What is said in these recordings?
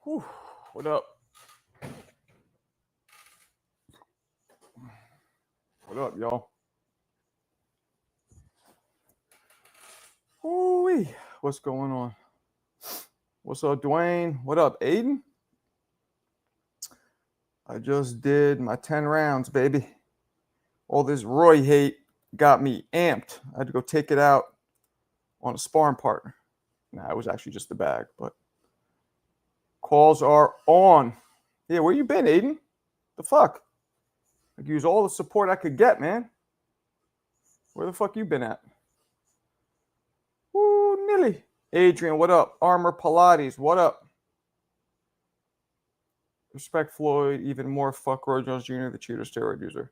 Whew. What up? What up, y'all? Ooh-wee. What's going on? What's up, Dwayne? What up, Aiden? I just did my 10 rounds, baby. All this Roy hate got me amped. I had to go take it out on a sparring partner. Nah, it was actually just the bag, but calls are on. Yeah, where you been, Aiden? The fuck? I could use all the support I could get, man. Where the fuck you been at? Woo, Nilly. Adrian, what up? Armor Pilates, what up? Respect Floyd even more. Fuck Roy Jones Jr., the cheater steroid user.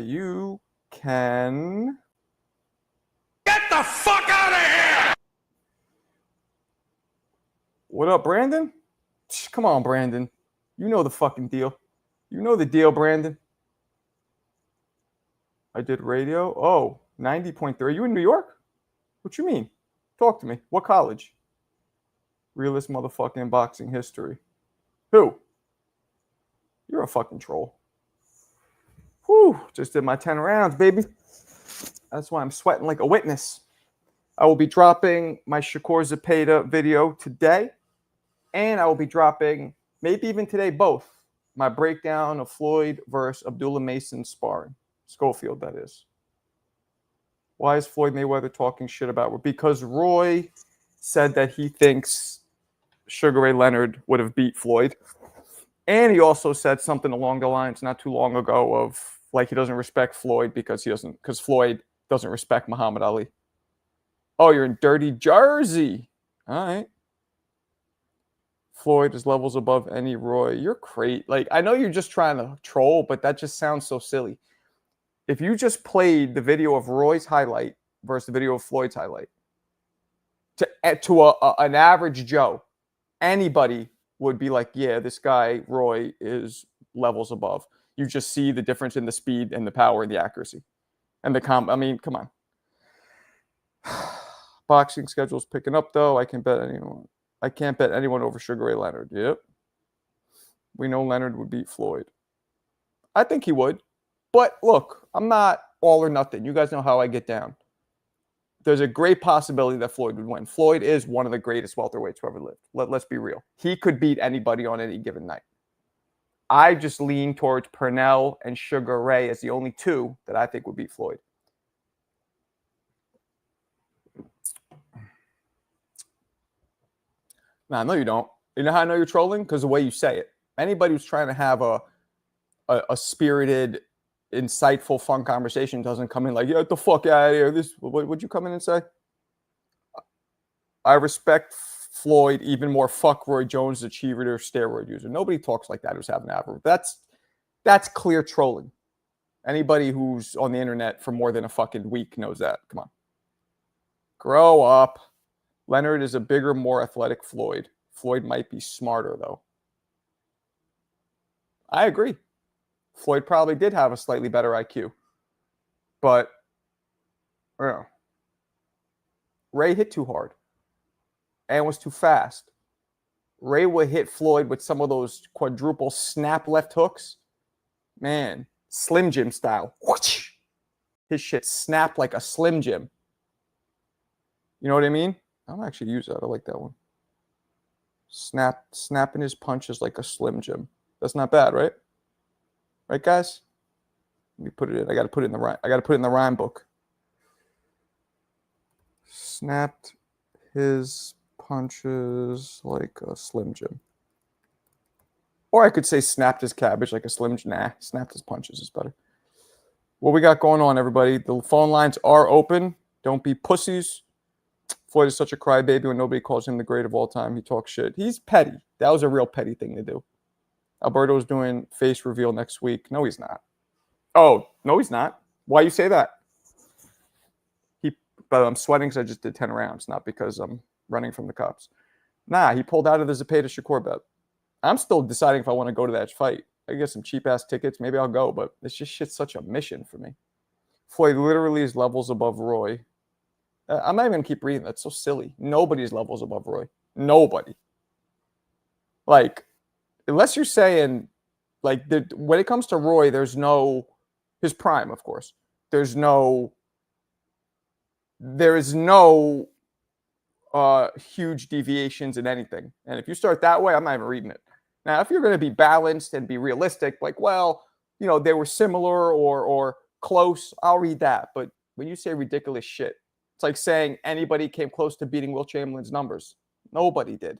You can get the fuck out of here. What up, Brandon? Come on, Brandon. You know the fucking deal. You know the deal, Brandon. I did radio. Oh, 90.3. Are you in New York? What you mean? Talk to me. What college? Realest motherfucking boxing history. Who? You're a fucking troll. Whew. Just did my 10 rounds, baby. That's why I'm sweating like a witness. I will be dropping my Shakur Zepeda video today. And I will be dropping, maybe even today, both. My breakdown of Floyd versus Abdullah Mason sparring. Schofield, that is. Why is Floyd Mayweather talking shit about it? Because Roy said that he thinks Sugar Ray Leonard would have beat Floyd. And he also said something along the lines not too long ago of like he doesn't respect Floyd because Floyd doesn't respect Muhammad Ali. Oh, you're in dirty Jersey. All right. Floyd is levels above any Roy. You're great. Like, I know you're just trying to troll, but that just sounds so silly. If you just played the video of Roy's highlight versus the video of Floyd's highlight to an average Joe, anybody would be like, yeah, this guy, Roy, is levels above. You just see the difference in the speed and the power and the accuracy. And I mean, come on. Boxing schedule's picking up, though. I can't bet anyone over Sugar Ray Leonard. Yep. We know Leonard would beat Floyd. I think he would. But look, I'm not all or nothing. You guys know how I get down. There's a great possibility that Floyd would win. Floyd is one of the greatest welterweights who ever lived. Let's be real. He could beat anybody on any given night. I just lean towards Pernell and Sugar Ray as the only two that I think would beat Floyd. Nah, no, you don't. You know how I know you're trolling? Because the way you say it. Anybody who's trying to have a spirited, insightful, fun conversation doesn't come in like, get the fuck out of here. What'd you come in and say? I respect Floyd even more. Fuck Roy Jones, the cheater, steroid user. Nobody talks like that who's having an average. That's clear trolling. Anybody who's on the internet for more than a fucking week knows that. Come on. Grow up. Leonard is a bigger, more athletic Floyd. Floyd might be smarter, though. I agree. Floyd probably did have a slightly better IQ. But, you know, Ray hit too hard and was too fast. Ray would hit Floyd with some of those quadruple snap left hooks. Man, Slim Jim style. His shit snapped like a Slim Jim. You know what I mean? I'll actually use that. I like that one. Snapping his punches like a Slim Jim. That's not bad, right? Right, guys? Let me put it in. I got to put it in the rhyme. I got to put it in the rhyme book. Snapped his punches like a Slim Jim. Or I could say snapped his cabbage like a Slim Jim. Nah, snapped his punches is better. What we got going on, everybody? The phone lines are open. Don't be pussies. Floyd is such a crybaby when nobody calls him the great of all time. He talks shit. He's petty. That was a real petty thing to do. Alberto's doing face reveal next week. No, he's not. Oh, no, he's not. Why you say that? But I'm sweating because I just did 10 rounds, not because I'm running from the cops. Nah, he pulled out of the Zepeda Shakur bet. I'm still deciding if I want to go to that fight. I get some cheap-ass tickets. Maybe I'll go, but it's just shit's such a mission for me. Floyd literally is levels above Roy. I'm not even going to keep reading. That's so silly. Nobody's levels above Roy. Nobody. Like, unless you're saying, like, when it comes to Roy, there's no, his prime, of course. There is no huge deviations in anything. And if you start that way, I'm not even reading it. Now, if you're going to be balanced and be realistic, like, well, they were similar or close, I'll read that. But when you say ridiculous shit, it's like saying anybody came close to beating Will Chamberlain's numbers. Nobody did.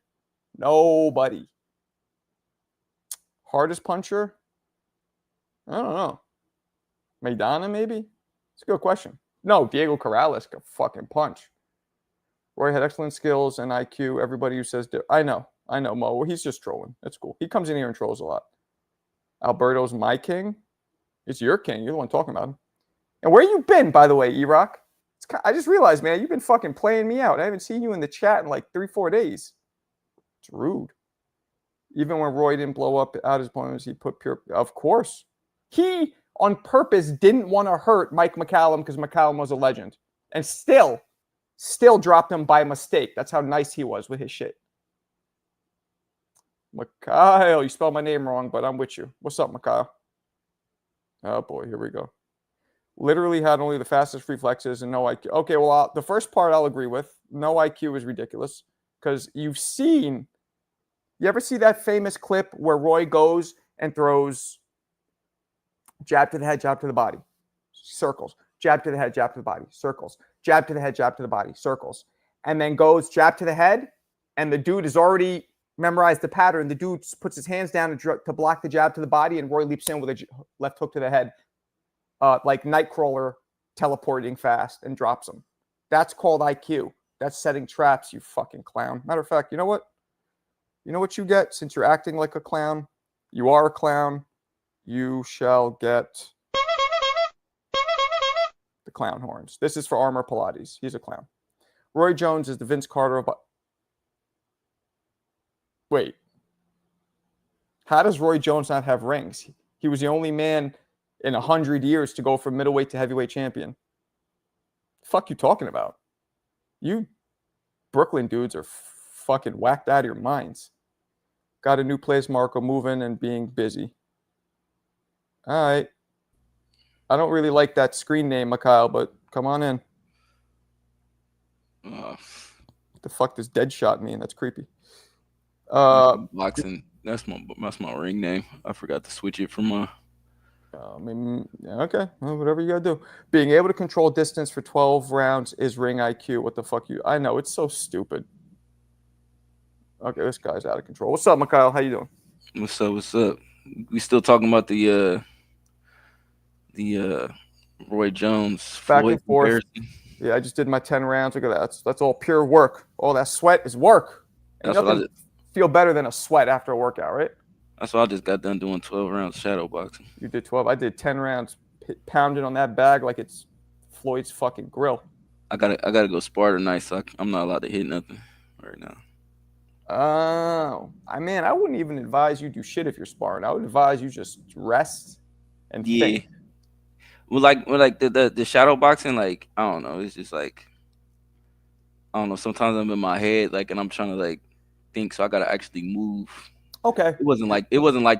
Nobody. Hardest puncher? I don't know. Maidana, maybe? It's a good question. No, Diego Corrales could fucking punch. Roy had excellent skills and IQ. Everybody who says, I know, Mo. He's just trolling. That's cool. He comes in here and trolls a lot. Alberto's my king. It's your king. You're the one talking about him. And where you been, by the way, E-Rock? I just realized, man, you've been fucking playing me out. I haven't seen you in the chat in like 3-4 days. It's rude. Even when Roy didn't blow up out his opponents, he put pure. Of course. He, on purpose, didn't want to hurt Mike McCallum because McCallum was a legend. And still dropped him by mistake. That's how nice he was with his shit. Mikhail, you spelled my name wrong, but I'm with you. What's up, Mikhail? Oh, boy, here we go. Literally had only the fastest reflexes and no IQ. Okay, well, the first part I'll agree with. No IQ is ridiculous because you've seen... You ever see that famous clip where Roy goes and throws jab to the head, jab to the body, circles, jab to the head, jab to the body, circles, jab to the head, jab to the body, circles, and then goes jab to the head, and the dude has already memorized the pattern. The dude puts his hands down to block the jab to the body, and Roy leaps in with a left hook to the head, like Nightcrawler teleporting fast and drops him. That's called IQ. That's setting traps, you fucking clown. Matter of fact, you know what? You know what you get since you're acting like a clown? You are a clown. You shall get the clown horns. This is for Armor Pilates. He's a clown. Roy Jones is the Vince Carter of... Wait. How does Roy Jones not have rings? He was the only man in 100 years to go from middleweight to heavyweight champion. The fuck you talking about? You Brooklyn dudes are fucking whacked out of your minds. Got a new place, Marco, moving and being busy. All right. I don't really like that screen name, Mikhail, but come on in. What the fuck does Deadshot mean? That's creepy. Boxing. That's my ring name. I forgot to switch it from my... okay. Well, whatever you gotta do. Being able to control distance for 12 rounds is ring IQ. What the fuck you... I know, it's so stupid. Okay, this guy's out of control. What's up, Mikhail? How you doing? What's up? We still talking about the Roy Jones back and forth. Yeah, I just did my 10 rounds. Look at that. That's all pure work. All that sweat is work. And nothing feel better than a sweat after a workout, right? That's why I just got done doing 12 rounds shadow boxing. You did 12. I did 10 rounds, pounding on that bag like it's Floyd's fucking grill. I gotta go spar tonight, so I'm not allowed to hit nothing right now. Oh, I wouldn't even advise you do shit if you're sparring. I would advise you just rest and think. Well, like the shadow boxing, like, I don't know. It's just like, I don't know. Sometimes I'm in my head, like, and I'm trying to like think, so I gotta actually move. Okay. It wasn't like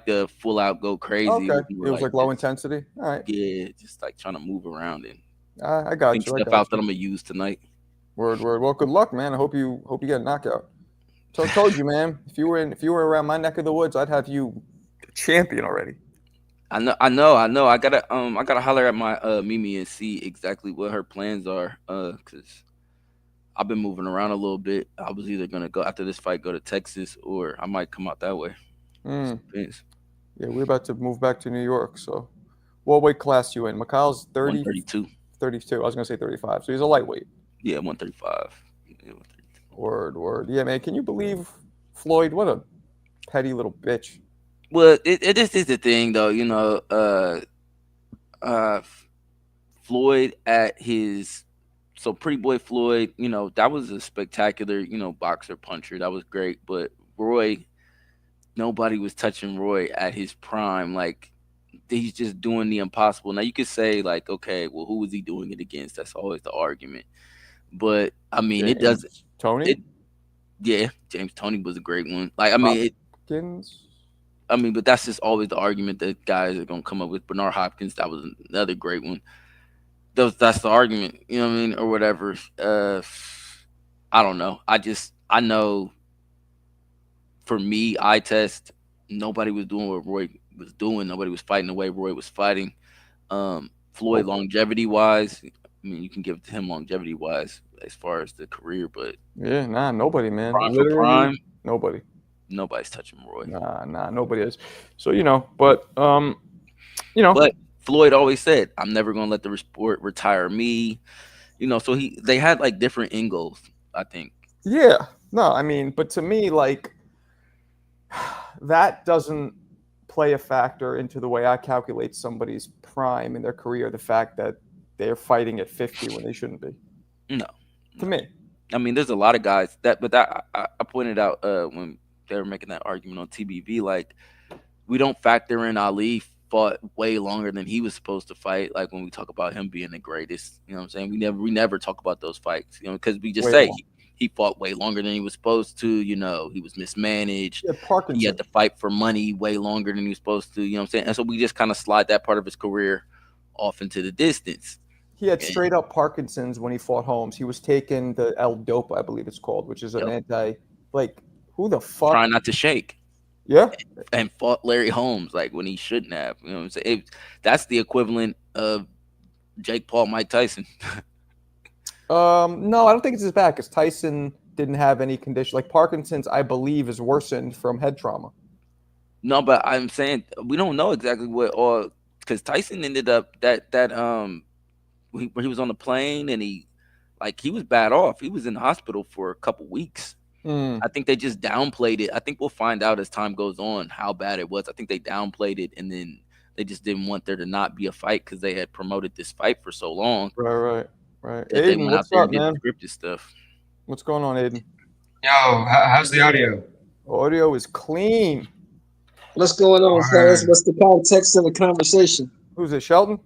the full out go crazy. Okay. It was like low intensity. All right. Yeah, just like trying to move around and I got think stuff out that I'm gonna use tonight. Word. Well, good luck, man. I hope you get a knockout. So I told you, man. If you were around my neck of the woods, I'd have you champion already. I know. I gotta holler at my Mimi and see exactly what her plans are. Cause I've been moving around a little bit. I was either gonna go after this fight, go to Texas, or I might come out that way. Yeah, we're about to move back to New York. So, what weight class you in? Mikhail's 132. 32. I was gonna say 35. So he's a lightweight. Yeah, 135. Yeah, 132. Word. Yeah, man. Can you believe Floyd? What a petty little bitch. Well, it just is the thing, though. You know, Floyd at his... So Pretty Boy Floyd, you know, that was a spectacular, you know, boxer, puncher. That was great. But Roy, nobody was touching Roy at his prime. Like, he's just doing the impossible. Now, you could say, like, okay, well, who was he doing it against? That's always the argument. But, I mean, James it doesn't... Tony? Yeah, James Tony was a great one. Like, I mean... Hopkins. I mean, but that's just always the argument that guys are gonna come up with. Bernard Hopkins, that was another great one. That's the argument, you know what I mean, or whatever. I don't know. I know for me, eye test, nobody was doing what Roy was doing. Nobody was fighting the way Roy was fighting. Floyd, longevity wise, I mean, you can give it to him longevity wise as far as the career, but Yeah, nah, nobody, man. prime for Literally, prime, nobody. nobody's touching Roy. Nah, nobody is. So but But Floyd always said, "I'm never gonna let the sport retire me." So they had like different end goals, I think. Yeah, no, I mean, but to me, like, that doesn't play a factor into the way I calculate somebody's prime in their career. The fact that they're fighting at 50 when they shouldn't be. No, to me. I mean, there's a lot of guys that I pointed out when they were making that argument on TBV. Like, we don't factor in Ali fought way longer than he was supposed to fight. Like when we talk about him being the greatest, you know what I'm saying? We never talk about those fights, because we just say he fought way longer than he was supposed to. He was mismanaged. He had to fight for money way longer than he was supposed to. You know what I'm saying? And so we just kind of slide that part of his career off into the distance. He had straight up Parkinson's when he fought Holmes. He was taking the L-Dopa, I believe it's called, which is an who the fuck? Trying not to shake. Yeah. And fought Larry Holmes like when he shouldn't have. You know what I'm saying? That's the equivalent of Jake Paul, Mike Tyson. No, I don't think it's his back, because Tyson didn't have any condition. Like Parkinson's, I believe, is worsened from head trauma. No, but I'm saying we don't know exactly what, because Tyson ended up when he was on the plane and he was bad off. He was in the hospital for a couple weeks. I think they just downplayed it. I think we'll find out as time goes on how bad it was. I think they downplayed it, and then they just didn't want there to not be a fight because they had promoted this fight for so long. Right. That they went out there and did scripted stuff. What's going on, Aiden? Yo, how's the audio? Audio is clean. What's going on, fellas? What's the context of the conversation? Who's it, Sheldon?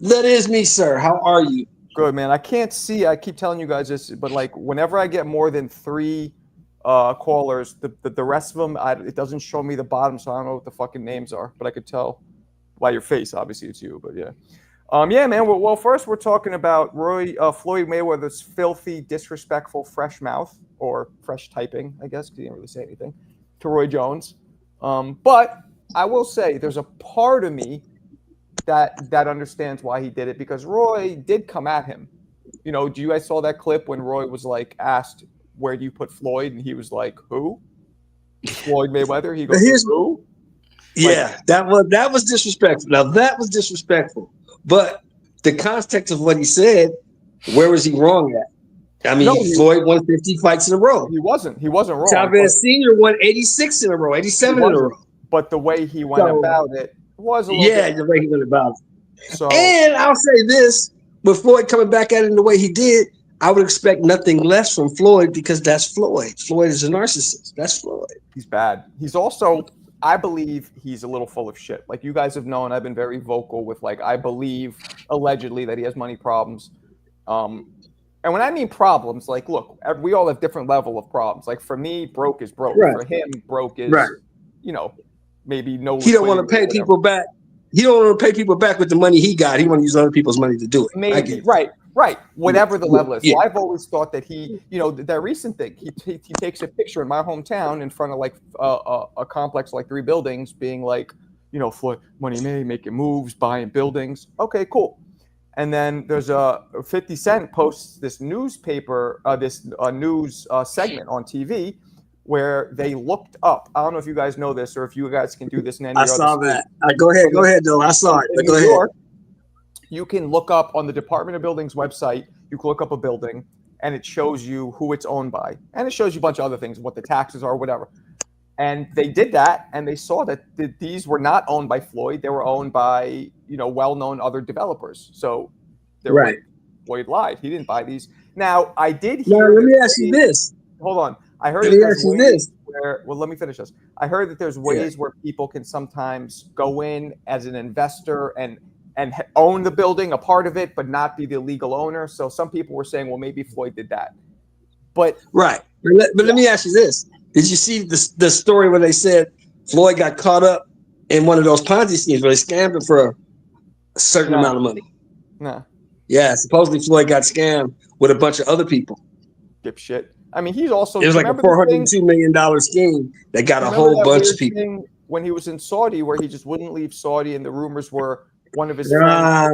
That is me, sir. How are you? Good, man. I can't see. I keep telling you guys this, but like whenever I get more than 3 callers, the rest of them, it doesn't show me the bottom, so I don't know what the fucking names are. But I could tell by your face. Obviously, it's you. But yeah, yeah, man. Well, first we're talking about Floyd Mayweather's filthy, disrespectful, fresh mouth, or fresh typing, I guess, because he didn't really say anything to Roy Jones. But I will say there's a part of me that understands why he did it, because Roy did come at him. Do you guys saw that clip when Roy was like asked, "Where do you put Floyd?" and he was like, "Who?" Floyd Mayweather. He goes, "Who?" Yeah, that was disrespectful. Now that was disrespectful, but the context of what he said, where was he wrong at? I mean, Floyd won 50 fights in a row. He wasn't wrong. Chavez Sr. won 86 in a row, 87 in a row. But the way he went about it was a little the way he went about it. So, and I'll say this, with Floyd coming back at it in the way he did, I would expect nothing less from Floyd, because that's Floyd. Floyd is a narcissist. That's Floyd. He's bad. He's also, I believe he's a little full of shit. Like you guys have known, I've been very vocal with I believe allegedly that he has money problems. And when I mean problems, look, we all have different level of problems. Like for me, broke is broke. Right. For him, broke is, maybe no. He don't want to pay people back. He don't want to pay people back with the money he got. He want to use other people's money to do it. Maybe right. Whatever the level is. Yeah. So I've always thought that he, that recent thing, he takes a picture in my hometown in front of a complex, 3 buildings, being like, Floyd, money made, making moves, buying buildings. Okay, cool. And then there's 50 Cent posts this newspaper, news segment on TV, where they looked up. I don't know if you guys know this, or if you guys can do this in any other state. I saw that. Go ahead, though. I saw it. Go ahead. You can look up on the Department of Buildings website. You can look up a building, and it shows you who it's owned by, and it shows you a bunch of other things, what the taxes are, whatever. And they did that, and they saw that these were not owned by Floyd. They were owned by well-known other developers. So Floyd lied. He didn't buy these. Now I did hear. Now let me ask you this. Hold on. I heard that there's ways where, let me finish this. I heard that there's ways where people can sometimes go in as an investor and own the building, a part of it, but not be the legal owner. So some people were saying, well, maybe Floyd did that. But but let me ask you this. Did you see the story where they said Floyd got caught up in one of those Ponzi schemes where they scammed him for a certain amount of money? Nah. Yeah, supposedly Floyd got scammed with a bunch of other people. Dipshit. I mean, he's also. It was like a $402 million scheme that got a whole bunch of people. When he was in Saudi, where he just wouldn't leave Saudi, and the rumors were one of his Right.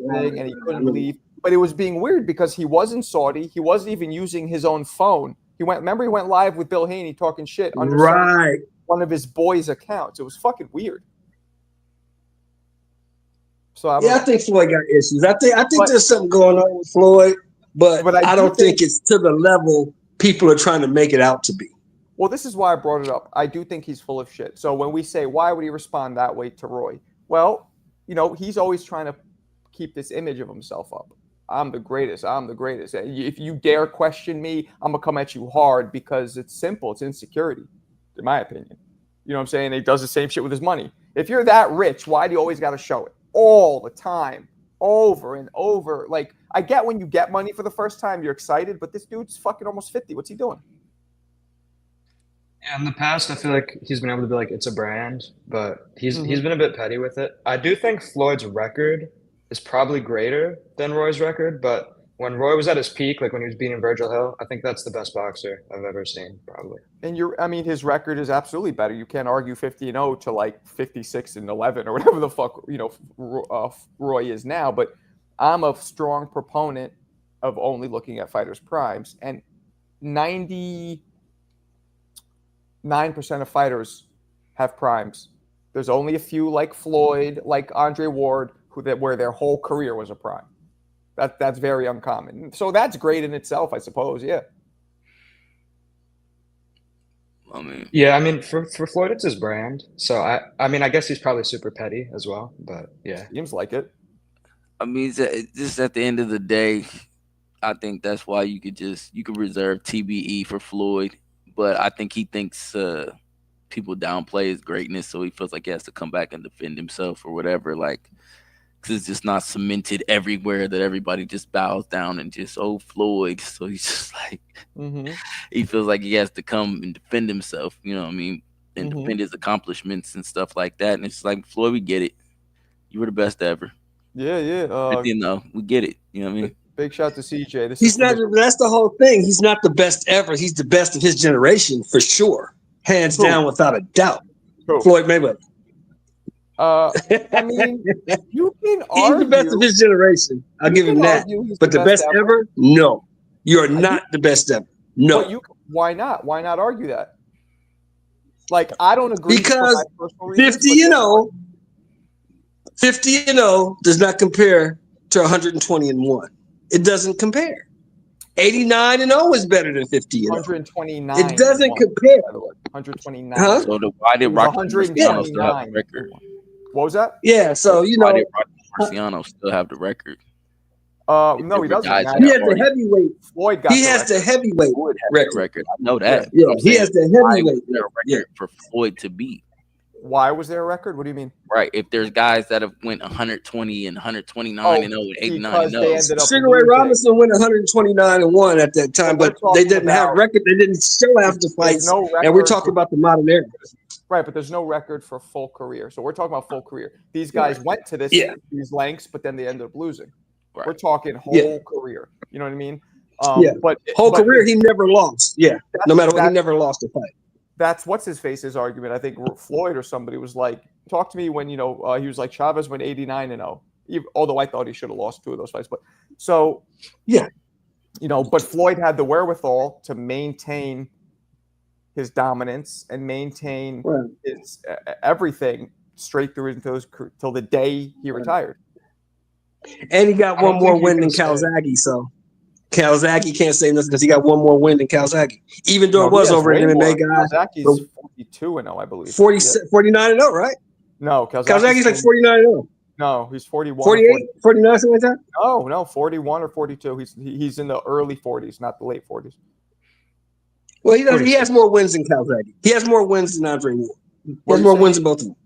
friends and he couldn't leave. But it was being weird because he was in Saudi. He wasn't even using his own phone. He went live with Bill Haney talking shit under one of his boys' accounts. It was fucking weird. So I think Floyd got issues. I think there's something going on with Floyd, but I don't think it's to the level people are trying to make it out to be. Well, this is why I brought it up. I do think he's full of shit. So when we say, why would he respond that way to Roy? Well, he's always trying to keep this image of himself up. I'm the greatest. I'm the greatest. If you dare question me, I'm going to come at you hard because it's simple. It's insecurity, in my opinion. You know what I'm saying? He does the same shit with his money. If you're that rich, why do you always got to show it? All the time, over and over. Like, I get when you get money for the first time, you're excited, but this dude's fucking almost 50. What's he doing? Yeah, in the past, I feel like he's been able to be like, it's a brand, but he's been a bit petty with it. I do think Floyd's record is probably greater than Roy's record, but when Roy was at his peak, like when he was beating Virgil Hill, I think that's the best boxer I've ever seen, probably. And his record is absolutely better. You can't argue 50-0 to like 56-11 or whatever the fuck, Roy is now. But I'm a strong proponent of only looking at fighters' primes. And 99% of fighters have primes. There's only a few like Floyd, like Andre Ward, where their whole career was a prime. That's very uncommon. So that's great in itself, I suppose. Yeah. I mean, for Floyd, it's his brand. So I mean, I guess he's probably super petty as well. But yeah, seems like it. I mean, just at the end of the day, I think that's why you could reserve TBE for Floyd. But I think he thinks people downplay his greatness, so he feels like he has to come back and defend himself or whatever. Like, because it's just not cemented everywhere that everybody just bows down and just, Floyd. So he's just like, he feels like he has to come and defend himself, you know what I mean? And defend his accomplishments and stuff like that. And it's like, Floyd, we get it. You were the best ever. Yeah. We get it. You know what I mean? Big shout to CJ. That's the whole thing. He's not the best ever. He's the best of his generation for sure. Hands down, without a doubt. Floyd Mayweather. I mean, you can argue. He's the best of his generation. I'll give him that. But the best ever? No. You're not the best ever. No. Why not? Why not argue that? Like, I don't agree. Because 50-0 does not compare to 120-1. It doesn't compare. 89-0 is better than 50-0. 129. It doesn't compare. 129. Huh? So why did Rocky Marciano still have the record? What was that? Yeah, so why did Rocky Marciano still have the record? No, he doesn't. He has the heavyweight. Floyd got he has the heavyweight record. I know that. Yeah, he has the heavyweight record for Floyd to beat. Why was there a record? What do you mean? Right. If there's guys that have went 120 and 129 and 89 and 0. Sugar Ray Robinson went 129-1 at that time, but they didn't have record. They didn't show after fights. And we're talking about the modern era. Right, but there's no record for full career. So we're talking about full career. These guys went to these lengths, but then they ended up losing. Right. We're talking whole career. You know what I mean? But career, he never lost. Yeah, no matter what, he never lost a fight. That's what's his face's argument. I think Floyd or somebody was like, talk to me when, he was like, Chavez went 89-0, although I thought he should have lost 2 of those fights. But so, but Floyd had the wherewithal to maintain his dominance and maintain his everything straight through until the day he retired. And he got one more win than Calzaghe, so Calzaghe can't say nothing because he got one more win than Calzaghe, even though it was over an MMA guy. Calzaghe's 42-0, I believe. 49-0, right? No, Calzaghe's like 49-0. No, he's 41. 48, 49, something like that? No, 41 or 42. He's in the early 40s, not the late 40s. Well, he has more wins than Calzaghe. He has more wins than Andre Ward. He has more wins than both of them.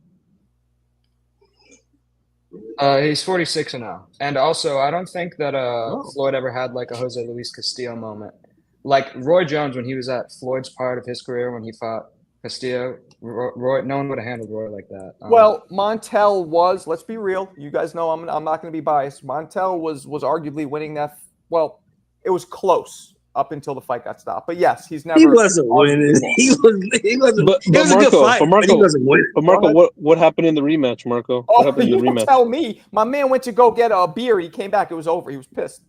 He's 46-0. And also, I don't think that Floyd ever had like a Jose Luis Castillo moment like Roy Jones when he was at Floyd's part of his career when he fought Castillo, Roy, no one would have handled Roy like that. Well, Montel was. Let's be real. You guys know I'm not going to be biased. Montel was arguably winning that. Well, it was close up until the fight got stopped. But yes, he's never. He wasn't winning. He wasn't. But It was a good fight, but he wasn't winning. But Marco, what happened in the rematch, Marco? What Oh, happened in you the don't rematch? tell me. My man went to go get a beer. He came back. It was over. He was pissed.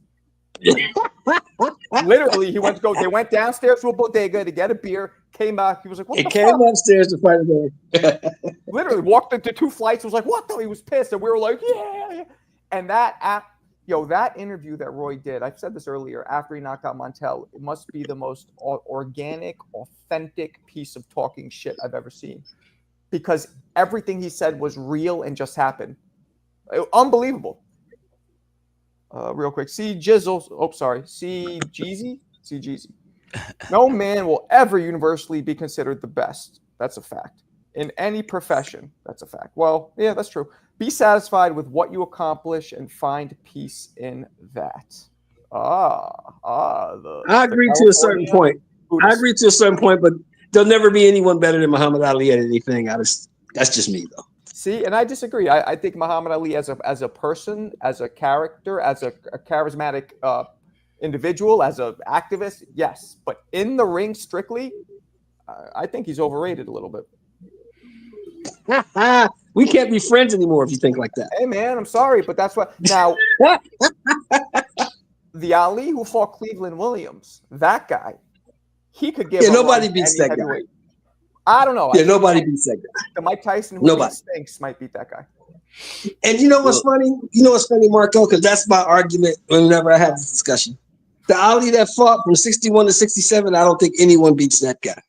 Literally, he went to go. They went downstairs to a bodega to get a beer. Came back. He was like, "What He the came fuck?" upstairs to fight again. Literally walked into 2 flights. Was like, "What the?" He was pissed, and we were like, "Yeah." And that interview that Roy did. I've said this earlier. After he knocked out Montel, it must be the most organic, authentic piece of talking shit I've ever seen, because everything he said was real and just happened. Unbelievable. Real quick, see Jeezy. No man will ever universally be considered the best. That's a fact. In any profession, that's a fact. Well, yeah, that's true. Be satisfied with what you accomplish and find peace in that. I agree to a certain point. Buddhist. I agree to a certain point, but there'll never be anyone better than Muhammad Ali at anything. That's just me, though. See, and I disagree. I think Muhammad Ali as a person, as a character, as a charismatic individual, as an activist, yes. But in the ring, strictly, I think he's overrated a little bit. We can't be friends anymore if you think like that. Hey, man, I'm sorry, but that's what. Now, the Ali who fought Cleveland Williams, that guy, he could give. Yeah, nobody beats that guy. I don't know. Yeah, nobody beats that guy. The Mike Tyson who Nobody. beats Spinks might beat that guy. And you know what's funny? You know what's funny, Marco? Because that's my argument whenever I have this discussion. The Ali that fought from 61 to 67, I don't think anyone beats that guy.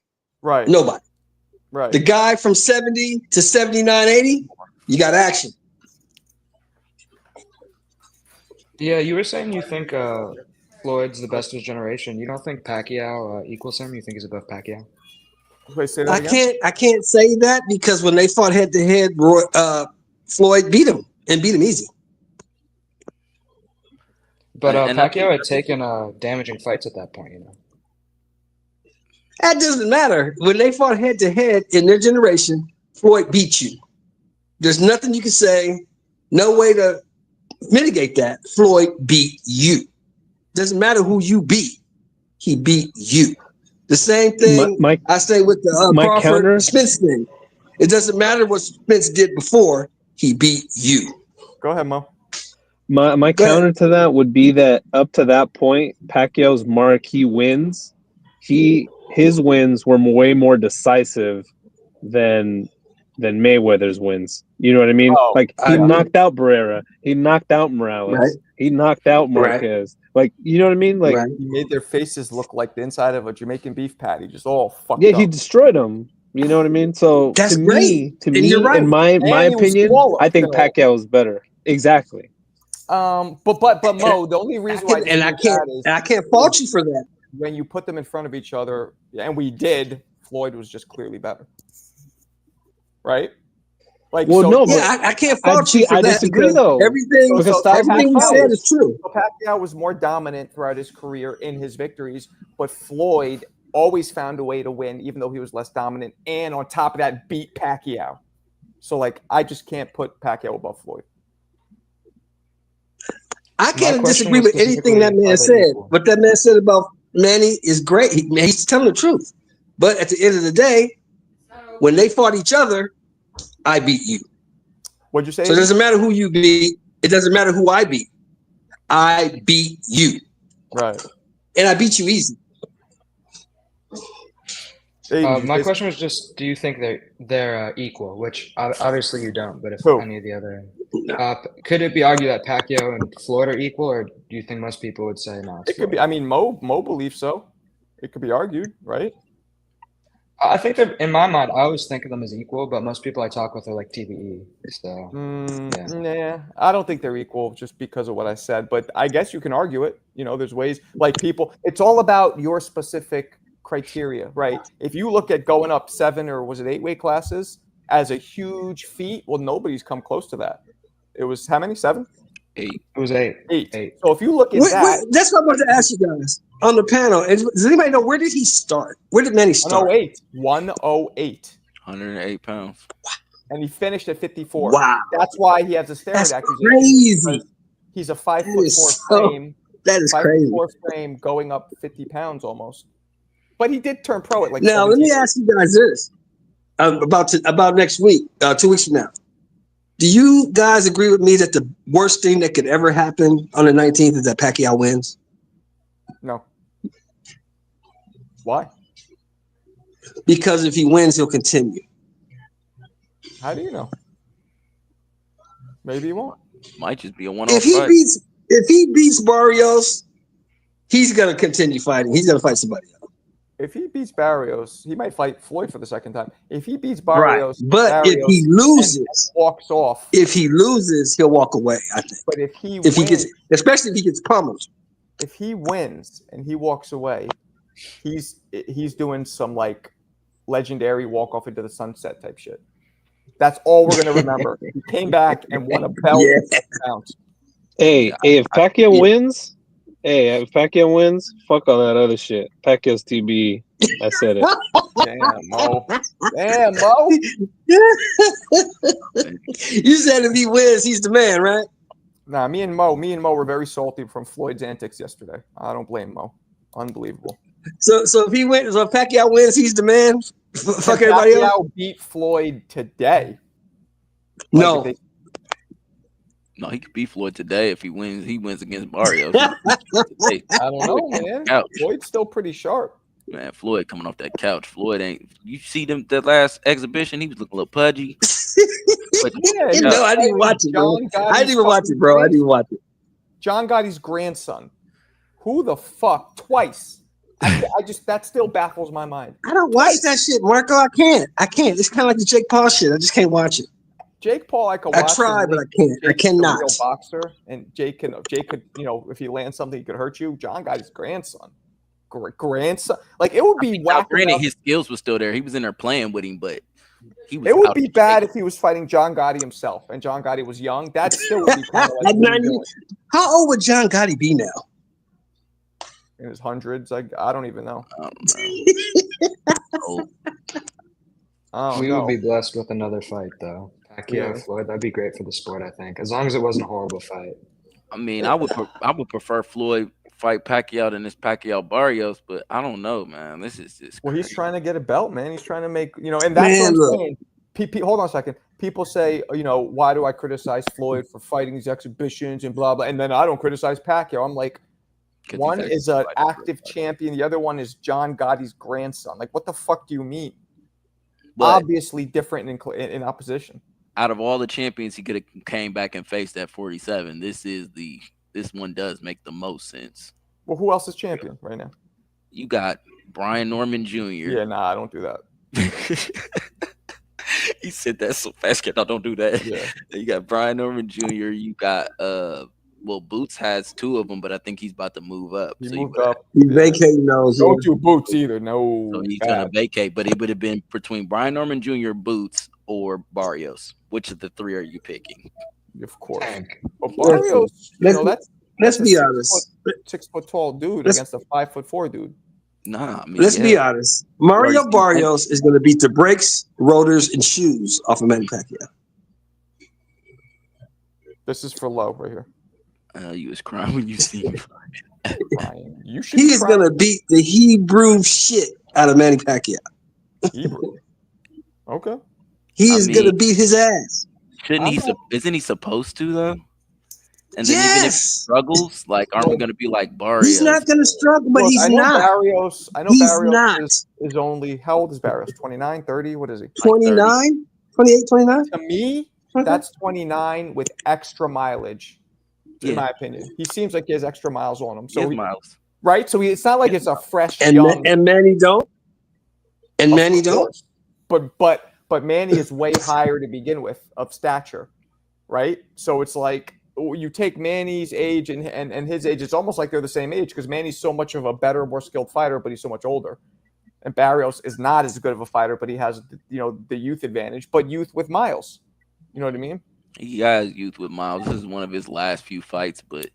Right. Nobody. Right. The guy from 70 to 79, 80, you got action. Yeah, you were saying you think Floyd's the best of his generation. You don't think Pacquiao equals him? You think he's above Pacquiao? Wait, say that again? I can't say that because when they fought head to head, Floyd beat him and beat him easy. But And Pacquiao had taken damaging fights at that point, you know. That doesn't matter. When they fought head to head in their generation, Floyd beat you. There's nothing you can say, no way to mitigate that. Floyd beat you. Doesn't matter who you beat. He beat you. The same thing I say with the Crawford Spence thing. It doesn't matter what Spence did before. He beat you. Go ahead, Mo. My counter to that would be that up to that point, Pacquiao's marquee wins, his wins were way more decisive than Mayweather's wins. You know what I mean? He knocked out Barrera, he knocked out Morales, right. He knocked out Marquez. Right. Like, you know what I mean? Like, right. He made their faces look like the inside of a Jamaican beef patty, just all fucked up. He destroyed them. You know what I mean? So that's to great. me, right. in my opinion, I think Pacquiao is better. Exactly. But Mo, the only reason why I can't fault you for that. When you put them in front of each other, and we did, Floyd was just clearly better, right? Like, well, so, no, yeah, I can't fault you for that. I disagree, though. Everything you said is true. Pacquiao was more dominant throughout his career in his victories, but Floyd always found a way to win, even though he was less dominant, and on top of that, beat Pacquiao. So, like, I just can't put Pacquiao above Floyd. I can't disagree with anything that man said. What that man said about Manny is great. He's telling the truth. But at the end of the day, when they fought each other, I beat you. What'd you say? So it doesn't matter who you beat. It doesn't matter who I beat. I beat you. Right. And I beat you easy. My question was just, do you think they're equal? Which obviously you don't, but if any of the other... could it be argued that Pacquiao and Floyd are equal, or do you think most people would say no? It could be. I mean, Mo believes so. It could be argued, right? I think that in my mind, I always think of them as equal, but most people I talk with are like TBE. So, Nah, I don't think they're equal just because of what I said. But I guess you can argue it. You know, there's ways like people. It's all about your specific criteria, right? If you look at going up 7 or was it 8 weight classes as a huge feat, well, nobody's come close to that. It was how many? 7? 8. It was 8. 8. So if you look at that, that's what I wanted to ask you guys on the panel. Does anybody know where did he start? Where did Manny start? 108. 108 pounds. And he finished at 54. Wow. That's why he has a steroid That's accusation. crazy. He's a 5'4" frame. That is 5'4" crazy. frame going up 50 pounds almost. But he did turn pro at like. Now, let me ask you guys this about next week, 2 weeks from now. Do you guys agree with me that the worst thing that could ever happen on the 19th is that Pacquiao wins? No. Why? Because if he wins, he'll continue. How do you know? Maybe he won't. Might just be a one-off If he fight. beats Barrios, he's gonna continue fighting. He's gonna fight somebody else. If he beats Barrios, he might fight Floyd for the second time. If he beats Barrios, But Barrios if he loses, walks off. If he loses, he'll walk away. I think. But if he gets, especially if he gets pummeled. If he wins and he walks away, he's doing some like legendary walk off into the sunset type shit. That's all we're gonna remember. He came back and won a belt. Yeah. Hey, if Pacquiao wins, fuck all that other shit. Pacquiao's TB. I said it. Damn, Mo. Damn, Mo. You said if he wins, he's the man, right? Nah, me and Mo were very salty from Floyd's antics yesterday. I don't blame Mo. Unbelievable. So if he wins, so if Pacquiao wins, he's the man. Fuck everybody else. Pacquiao beat Floyd today. No. No, he could beat Floyd today if he wins. He wins against Barrios. I don't know, man. Floyd's still pretty sharp. Man, Floyd coming off that couch. Floyd ain't. You see them that last exhibition? He was looking a little pudgy. No, I didn't watch it, bro. I didn't even watch it, bro. I didn't watch it. John Gotti's grandson. Who the fuck? Twice. I just that still baffles my mind. I don't watch that shit, Marco. I can't. It's kind of like the Jake Paul shit. I just can't watch it. Jake Paul, I could watch. I try, but I can't. I cannot. He's a real boxer, and Jake could, if he lands something, he could hurt you. John Gotti's grandson, grandson, like it would be whack. Granted, his skills were still there. He was in there playing with him, but he was. It would be bad if he was fighting John Gotti himself, and John Gotti was young. That still would be kind of like. At 90, how old would John Gotti be now? In his hundreds, I don't even know. We would be blessed with another fight, though. Pacquiao, Floyd, that'd be great for the sport, I think, as long as it wasn't a horrible fight. I mean, I would prefer Floyd fight Pacquiao than this Pacquiao Barrios, but I don't know, man. This is just well, crazy. he's trying to get a belt, man. He's trying to make, and that's what I'm saying. Hold on a second. People say, why do I criticize Floyd for fighting these exhibitions and blah blah, and then I don't criticize Pacquiao. I'm like, one is an active champion, the other one is John Gotti's grandson. Like, what the fuck do you mean? But obviously different in opposition. Out of all the champions he could have came back and faced at 47, this one does make the most sense. Well, who else is champion right now? You got Brian Norman Jr. Yeah, nah, I don't do that. He said that so fast, kid. I don't do that. Yeah. You got Brian Norman Jr. You got Boots has 2 of them, but I think he's about to move up. He moved up. He's vacating those. Don't do Boots either. No. So he's gonna vacate, but it would have been between Brian Norman Jr., Boots, or Barrios. Which of the 3 are you picking? Of course. But Barrios, let's be honest. 6 foot tall dude against a 5'4" dude. Nah, I mean, let's be honest. Mario Barrios is going to beat the brakes, rotors, and shoes off of Manny Pacquiao. This is for low right here. You was crying when you see me. Brian, you should. He is going to beat the Hebrew shit out of Manny Pacquiao. Hebrew. Okay. He is going to beat his ass. Shouldn't he? Isn't he supposed to though? And then even if he struggles, like, aren't we going to be like Barrios? He's not going to struggle, but he's not. Barrios. I know he's Barrios not. Is only, how old is Barrios? 29, 30? What is he? 29, 28, 29. To me, that's 29 with extra mileage. In my opinion, he seems like he has extra miles on him. So miles, right? So it's not like it's a fresh young. And Manny don't. And Manny don't. But Manny is way higher to begin with of stature, right? So it's like you take Manny's age and his age. It's almost like they're the same age because Manny's so much of a better, more skilled fighter, but he's so much older. And Barrios is not as good of a fighter, but he has the youth advantage, but youth with miles. You know what I mean? He has youth with Miles. This is one of his last few fights, but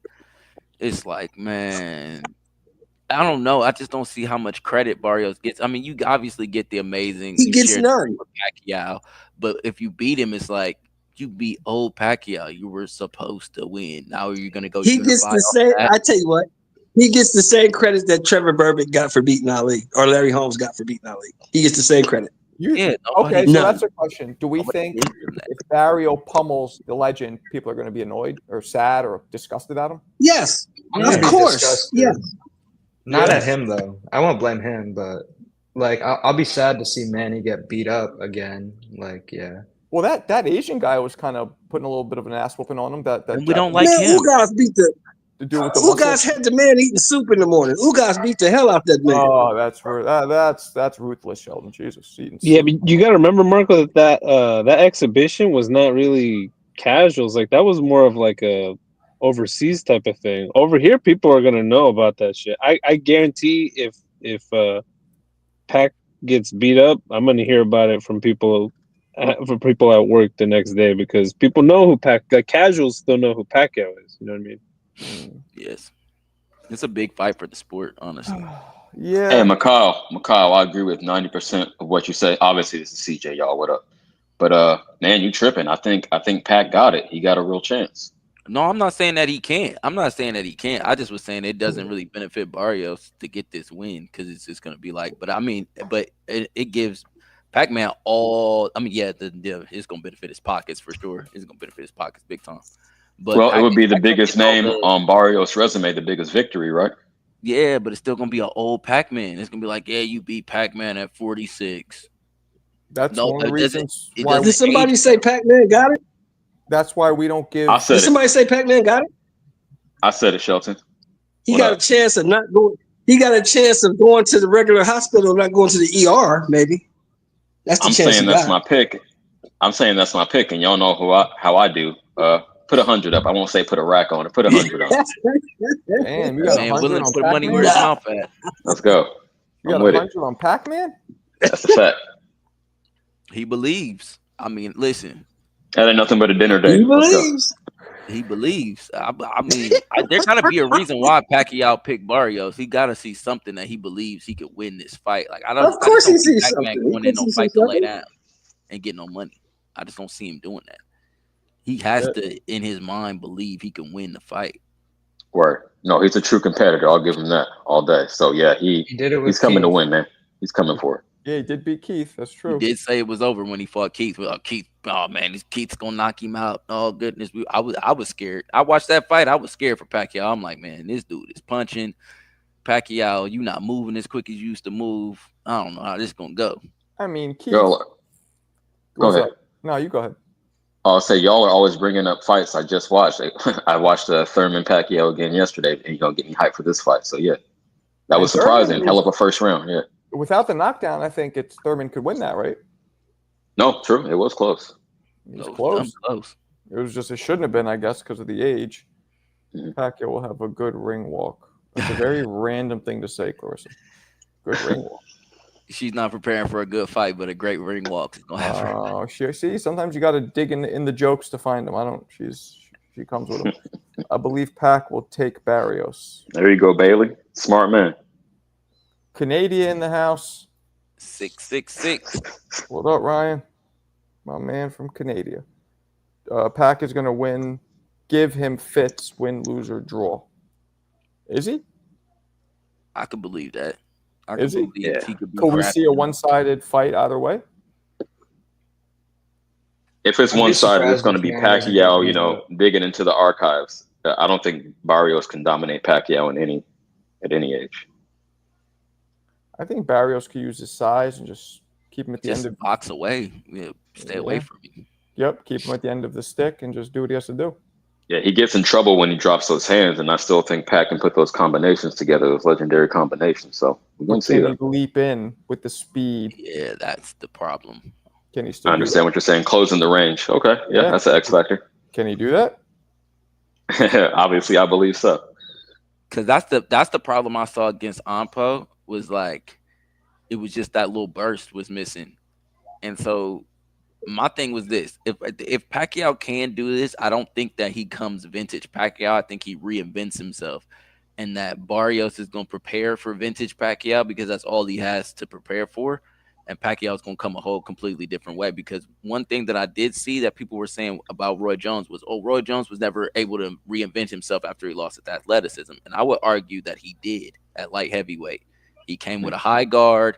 it's like, man, I don't know. I just don't see how much credit Barrios gets. I mean, you obviously get the amazing. He You gets share the none. with Pacquiao, but if you beat him, it's like you beat old Pacquiao. You were supposed to win. Now you're gonna go He gets unify the off same. that. I tell you what, he gets the same credit that Trevor Berbick got for beating Ali, or Larry Holmes got for beating Ali. He gets the same credit. Yeah, Okay, nobody. so None. that's a question. Do we Nobody think gives him that. if Barrio pummels the legend, people are going to be annoyed or sad or disgusted at him? Yes, I'm of gonna be course. disgusted. Yeah. Not Yeah. at him though. I won't blame him, but like I'll be sad to see Manny get beat up again. Like, yeah. Well, that Asian guy was kind of putting a little bit of an ass whooping on him. That And we don't like Man, him. Ugas beat the to do with the muscle. Ugas had the man eating soup in the morning. Ugas beat the hell out that man. Oh, that's ruthless, Sheldon. Jesus, eating Yeah, soup. but you got to remember, Marco, that exhibition was not really casuals. Like that was more of like a overseas type of thing. Over here, people are gonna know about that shit. I guarantee if Pac gets beat up, I'm gonna hear about it from people at work the next day because people know who casuals still know who Pacquiao is. You know what I mean? Yes, it's a big fight for the sport, honestly. Yeah. Hey, Mikhail, I agree with 90% of what you say. Obviously, this is CJ, y'all. What up? But man, you tripping. I think Pat got it. He got a real chance. No, I'm not saying that he can't. I'm not saying that he can't. I just was saying it doesn't really benefit Barrios to get this win because it's just going to be like. But I mean, it gives Pac-Man all. I mean, yeah, it's going to benefit his pockets for sure. It's going to benefit his pockets big time. But Well, it would be the Pac-Man biggest gets all name on Barrios' resume, the biggest victory, right? Yeah, but it's still going to be an old Pac-Man. It's going to be like, yeah, you beat Pac-Man at 46. That's No, one of the it doesn't. reasons It why. doesn't Did somebody age say Pac-Man got it? That's why we don't give. I said Did it. somebody say Pac-Man got it? I said it, Shelton. He What got up? a chance of not going. He got a chance of going to the regular hospital, not going to the ER. Maybe that's the I'm chance saying he that's got. my pick. I'm saying that's my pick, and y'all know how I do. Put 100 up. I won't say put a rack on it. Put 100 on. Damn, you got Man 100 willing to on put money where Pac-Man. his mouth at. Let's go. You I'm got with it. 100 on Pac-Man. That's a fact. He believes. I mean, listen. That ain't nothing but a dinner date. He Let's go. believes. He believes. I mean, there gotta be a reason why Pacquiao picked Barrios. He gotta see something that he believes he could win this fight. Like I Of course, just he don't see sees Pac-Man something. going He in no sees fight to lay something. down and get no money. I just don't see him doing that. He has to, in his mind, believe he can win the fight. Word. No, he's a true competitor. I'll give him that all day. So yeah, He did it with he's coming to Keith. win, man. He's coming for it. Yeah, he did beat Keith. That's He true. did say it was over when he fought Keith. Well, Keith, oh man, this Keith's gonna knock him out. Oh goodness, I was scared. I watched that fight. I was scared for Pacquiao. I'm like, man, this dude is punching. Pacquiao, you not moving as quick as you used to move. I don't know how this is gonna go. I mean, Keith. Yo, go what's ahead. up? No, you go ahead. I'll say y'all are always bringing up fights I just watched. I watched Thurman Pacquiao again yesterday, and you're gonna get me hyped for this fight. So yeah, that was And Thurman surprising. Hell of a first round. Yeah. Without the knockdown, I think Thurman could win that, right? No, true. It was close. It was Damn close. close. It was just, it shouldn't have been, I guess, because of the age. Mhm. Pacquiao will have a good ring walk. That's a very random thing to say, Clarissa. Good ring walk. She's not preparing for a good fight, but a great ring walk is gonna happen. Oh, see, sometimes you got to dig in the jokes to find them. I don't. She comes with them. I believe Pac will take Barrios. There you go, Bailey. Smart man. Canada in the house. 666. What up, Ryan? My man from Canada. Pac is going to win. Give him fits. Win, lose, or draw. Is he? I could believe that. I Is he? believe he could be. Could we crafty. see a one-sided fight either way? If it's I'd be one sided, it's surprised going to if be Manny doesn't get Pacquiao. beat up. Digging into the archives. I don't think Barrios can dominate Pacquiao at any age. I think Barrios could use his size and just keep him at the Just end of. box away. Yeah, stay away Yeah. from me. Yep, keep him at the end of the stick and just do what he has to do. Yeah, he gets in trouble when he drops those hands, and I still think Pac can put those combinations together, those legendary combinations. So we're going But to see can that. he leap in with the speed? Yeah, that's the problem. Can he still I do understand what you're saying. Closing the range. Okay, yeah, Yeah. that's an X factor. that? Can he do that? Obviously, I believe so. Because that's the problem I saw against Ampo was like it was just that little burst was missing, and so my thing was this: if Pacquiao can do this, I don't think that he comes vintage Pacquiao. I think he reinvents himself, and that Barrios is going to prepare for vintage Pacquiao because that's all he has to prepare for. And Pacquiao is going to come a whole completely different way. Because one thing that I did see that people were saying about Roy Jones was, oh, Roy Jones was never able to reinvent himself after he lost his athleticism, and I would argue that he did at light heavyweight. He came with a high guard.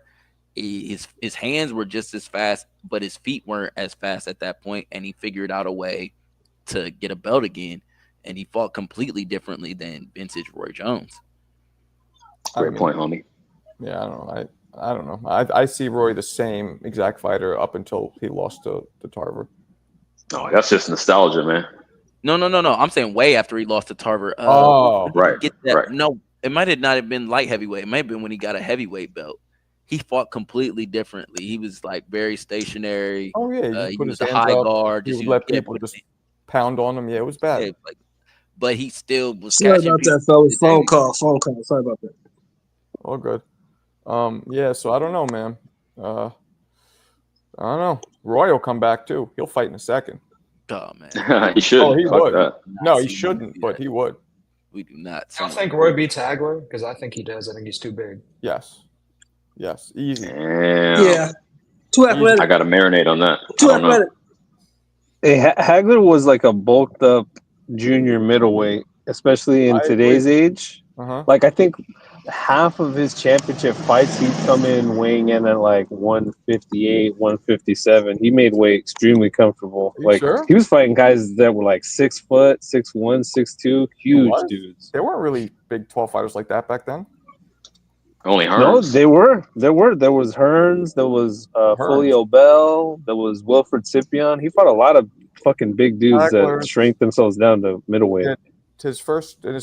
His hands were just as fast, but his feet weren't as fast at that point, and he figured out a way to get a belt again, and he fought completely differently than vintage Roy Jones. Great point, homie. Yeah, I don't know. I see Roy the same exact fighter up until he lost to Tarver. Oh, that's just nostalgia, man. No. I'm saying way after he lost to Tarver. Right. Get that? Right. No, it might have not have been light heavyweight. It might have been when he got a heavyweight belt. He fought completely differently. He was like very stationary. Oh yeah, He put was his a hands high up. guard. He would let people just pound on him. Yeah, it was bad. Yeah, but he still was Sorry catching about people. that, fellas. Phone call. Sorry about that. All good. Yeah, so I don't know, man. I don't know. Roy will come back too. He'll fight in a second. Oh man, He should. Oh, he Fuck would. that. No, he shouldn't, but he would. We do not. I don't think Roy beats Hagler because I think he does. I think he's too big. Yes, easy. Damn. Yeah. Too athletic. I got to marinate on that. Too I don't know. athletic. Hey, Hagler was like a bulked up junior middleweight, especially in today's age. Like I think half of his championship fights, he'd come in weighing in at like 158, 157. He made weight extremely comfortable. Like sure? He was fighting guys that were like 6 foot, 6'1", 6'2", huge dudes. There weren't really big 12 fighters like that back then. Only Hearns. No, they were. There was Hearns. There was Folio Bell. There was Wilfred Scipion. He fought a lot of fucking big dudes that shrank themselves down to middleweight. In his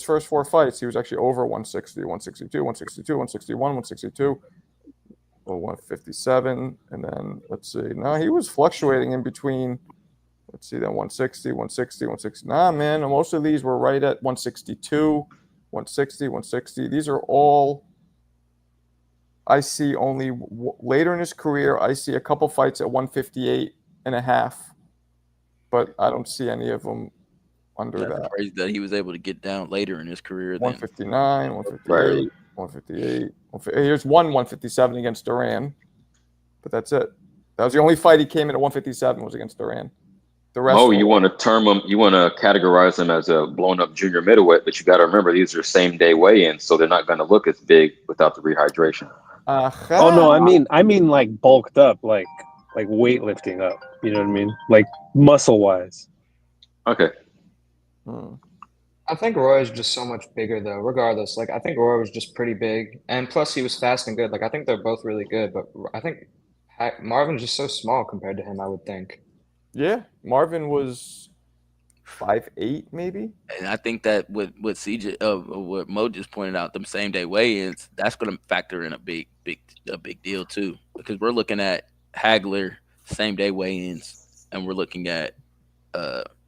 first 4 fights, he was actually over 160, 162, 162, 161, 162, 157, and then let's see. No, he was fluctuating in between. Let's see, then 160, 160, 160. Nah, man, most of these were right at 162, 160, 160. These are all. I see only later in his career, I see a couple fights at 158 and a half, but I don't see any of them under that. Crazy that he was able to get down later in his career. 159, 158, 158. Here's 157 against Duran, but that's it. That was the only fight he came in at 157 was against Duran. The rest. Oh, you want to term him? You want to categorize him as a blown-up junior middleweight, but you got to remember these are same-day weigh-ins, so they're not going to look as big without the rehydration. Oh no, I mean like bulked up, like weightlifting up. You know what I mean? Like muscle wise. Okay. I think Roy is just so much bigger though. Regardless, like I think Roy was just pretty big, and plus he was fast and good. Like I think they're both really good, but I think Marvin's just so small compared to him. I would think. Yeah, Marvin was 5'8", maybe. And I think that with CJ, what Mo just pointed out, them same day weigh-ins, that's going to factor in a big deal too, because we're looking at Hagler same day weigh-ins, and we're looking at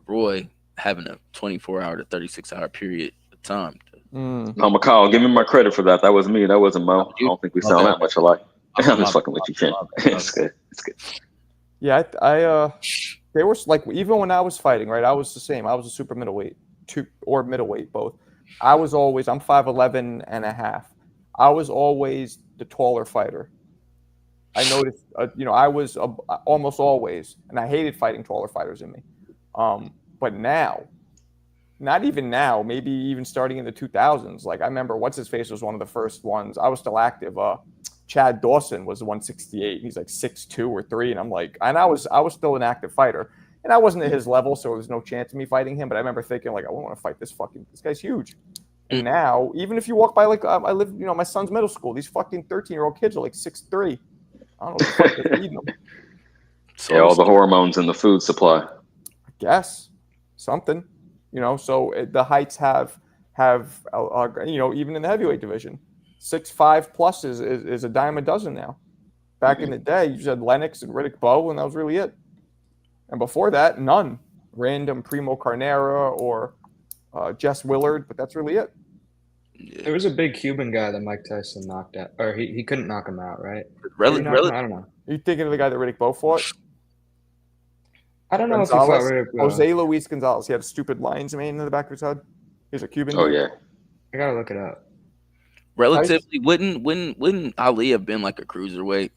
Roy having a 24-hour to 36-hour period of time. No, McCall, give me my credit for that. That was me. That wasn't Mo. I don't think we sound that much alike. I'm just fucking with you, Chin. It's good. It's good. Yeah, they were like, even when I was fighting, right? I was the same. I was a super middleweight, or middleweight, both. I'm 5'11" and a half. I was always the taller fighter. I noticed, I was almost always, and I hated fighting taller fighters in me. But now, not even now, maybe even starting in the 2000s, like I remember what's his face was one of the first ones. I was still active. Chad Dawson was 168. He's like 6'2" or 3, and I'm like, and I was still an active fighter, and I wasn't at his level, so there was no chance of me fighting him. But I remember thinking like, I want to fight this guy's huge. And now, even if you walk by, like I live, my son's middle school, these fucking 13-year-old kids are like 6'3". I don't know what the fuck they're feeding them. Yeah, all the hormones in the food supply. I guess something, So the heights have even in the heavyweight division. 6'5" plus is a dime a dozen now. Back in the day, you just had Lennox and Riddick Bowe, and that was really it. And before that, none. Random Primo Carnera or Jess Willard, but that's really it. There was a big Cuban guy that Mike Tyson knocked out, or he couldn't knock him out, right? I don't know. Are you thinking of the guy that Riddick Bowe fought? I don't know if he fought Gonzalez, Ray. Jose Luis Gonzalez. He had a stupid lion's mane in the back of his head. He's a Cuban. Oh dude. yeah. I gotta look it up. Relatively, wouldn't Ali have been like a cruiserweight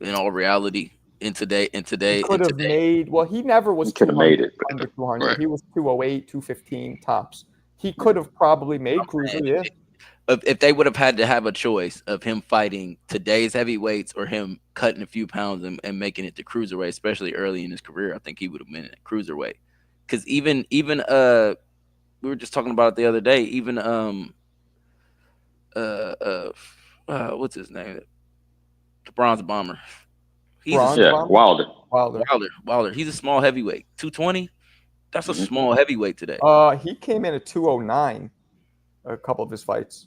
in all reality in today? He could have made. Well, he never was. He could have made it, under 200. right. He was 208, 215 tops. He could have probably made cruiser. Yeah. If they would have had to have a choice of him fighting today's heavyweights or him cutting a few pounds and making it to cruiserweight, especially early in his career, I think he would have been at cruiserweight. Because even we were just talking about it the other day. Even what's his name? The Bronze Bomber. Wilder. Wilder. He's a small heavyweight. 220. That's a small heavyweight today. He came in at 209. A couple of his fights.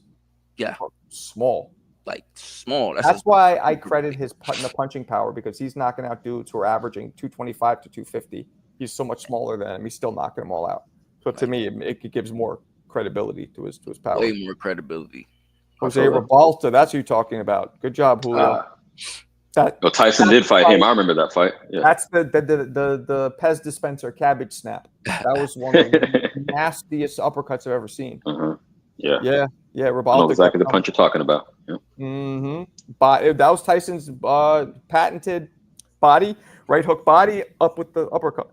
Yeah. Small. Like small. That's why I credit his punching power, because he's knocking out dudes who are averaging 225 to 250. He's so much smaller than him. He's still knocking them all out. So to me, it gives more credibility to his power. Way more credibility. Jose Ribalta, that's who you're talking about. Good job, Julio. Tyson did fight him. I remember that fight. Yeah. That's the Pez dispenser cabbage snap. That was one of the nastiest uppercuts I've ever seen. Yeah. Ribalta. I know exactly the punch you're talking about. Yeah. But that was Tyson's patented body, right hook body up with the uppercut.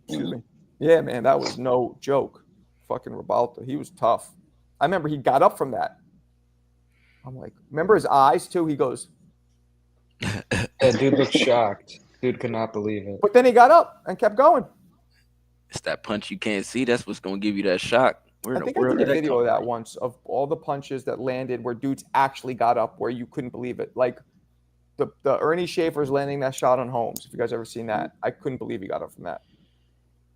Excuse me. Yeah, man, that was no joke. Fucking Ribalta. He was tough. I remember he got up from that. I'm like, remember his eyes too? He goes. Yeah, dude looked shocked. Dude could not believe it. But then he got up and kept going. It's that punch you can't see. That's what's gonna give you that shock. I think I did a video of that once, of all the punches that landed where dudes actually got up where you couldn't believe it. Like the Ernie Schaefer's landing that shot on Holmes. If you guys ever seen that, I couldn't believe he got up from that.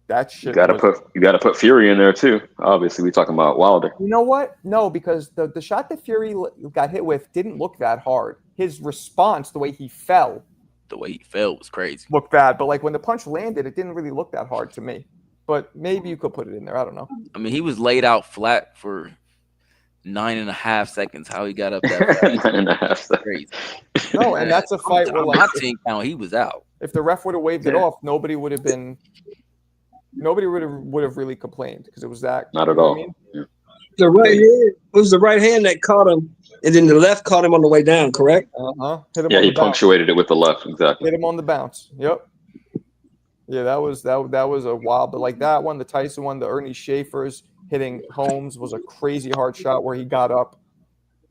That shit. You gotta put Fury in there too. Obviously, we talking about Wilder. You know what? No, because the shot that Fury got hit with didn't look that hard. His response, the way he fell, was crazy. Looked bad, but like when the punch landed, it didn't really look that hard to me. But maybe you could put it in there. I don't know. I mean, he was laid out flat for 9.5 seconds. How he got up that fast. 9.5 seconds. Crazy. No, and that's a fight where like count, he was out. If the ref would have waved it off, nobody would have really complained, because it was that. Not at all. I mean? The right hand, it was the right hand that caught him, and then the left caught him on the way down, correct? He punctuated it with the left, exactly. Hit him on the bounce. Yep. Yeah, that was a wild, but like that one, the Tyson one, the Ernie Schaefer's hitting Holmes was a crazy hard shot where he got up.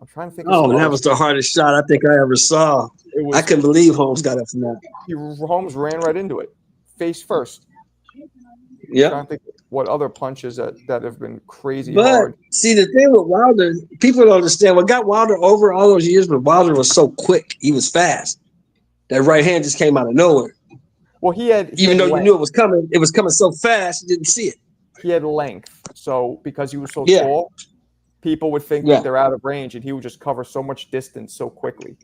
I'm trying to think. That was the hardest shot I think I ever saw. I couldn't believe Holmes got up from that. Holmes ran right into it, face first. Yeah. I'm trying to think what other punches that have been crazy but, hard. See, the thing with Wilder, people don't understand. What got Wilder over all those years, but Wilder was so quick. He was fast. That right hand just came out of nowhere. Well, even though you knew it was coming so fast, you didn't see it. He had length. So because he was so tall, people would think that they're out of range, and he would just cover so much distance so quickly.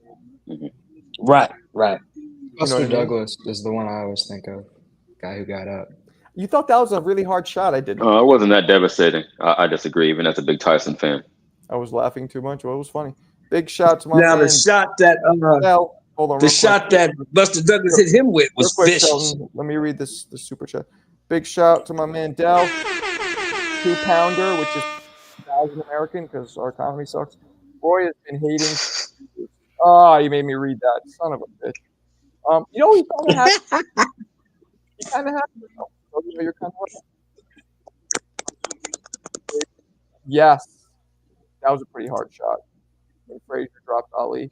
Right. Buster Douglas is the one I always think of. Guy who got up. You thought that was a really hard shot? I didn't. It wasn't that devastating. I disagree, even as a big Tyson fan. I was laughing too much. Well, it was funny. Big shot to my man. The shot that hold on, the shot that Buster Douglas hit him with was vicious. Let me read the super chat. Big shout to my man Dell, 2-pounder, which is 1,000 American because our economy sucks. Roy has been hating. You made me read that, son of a bitch. You know, he kind of has. He kind of has. You're kind of. Yes, that was a pretty hard shot. When Frazier dropped Ali.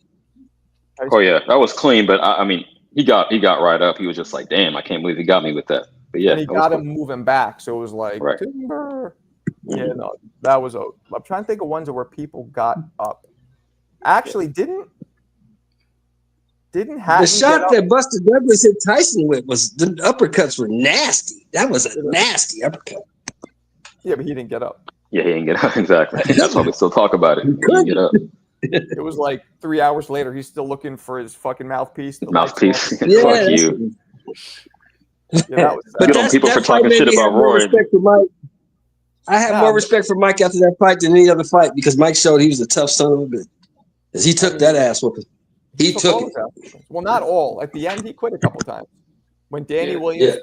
Oh yeah, that was clean, but I mean, he got right up. He was just like, "Damn, I can't believe he got me with that." But yeah, and he got him moving back, so it was like, timber. Yeah, no, that was. I'm trying to think of ones where people got up. Actually, didn't have the shot that Buster Douglas hit Tyson with was the uppercuts were nasty. That was a nasty uppercut. Yeah, but he didn't get up. Yeah, he didn't get up. Exactly. That's why we still talk about it. He didn't get up. It was like 3 hours later. He's still looking for his fucking mouthpiece. Fuck you. Yeah, good on people for talking shit about Roy. I have more respect for Mike after that fight than any other fight, because Mike showed he was a tough son of a bitch. He took that ass whooping. He took it. Well, not all. At the end, he quit a couple times. When Danny Williams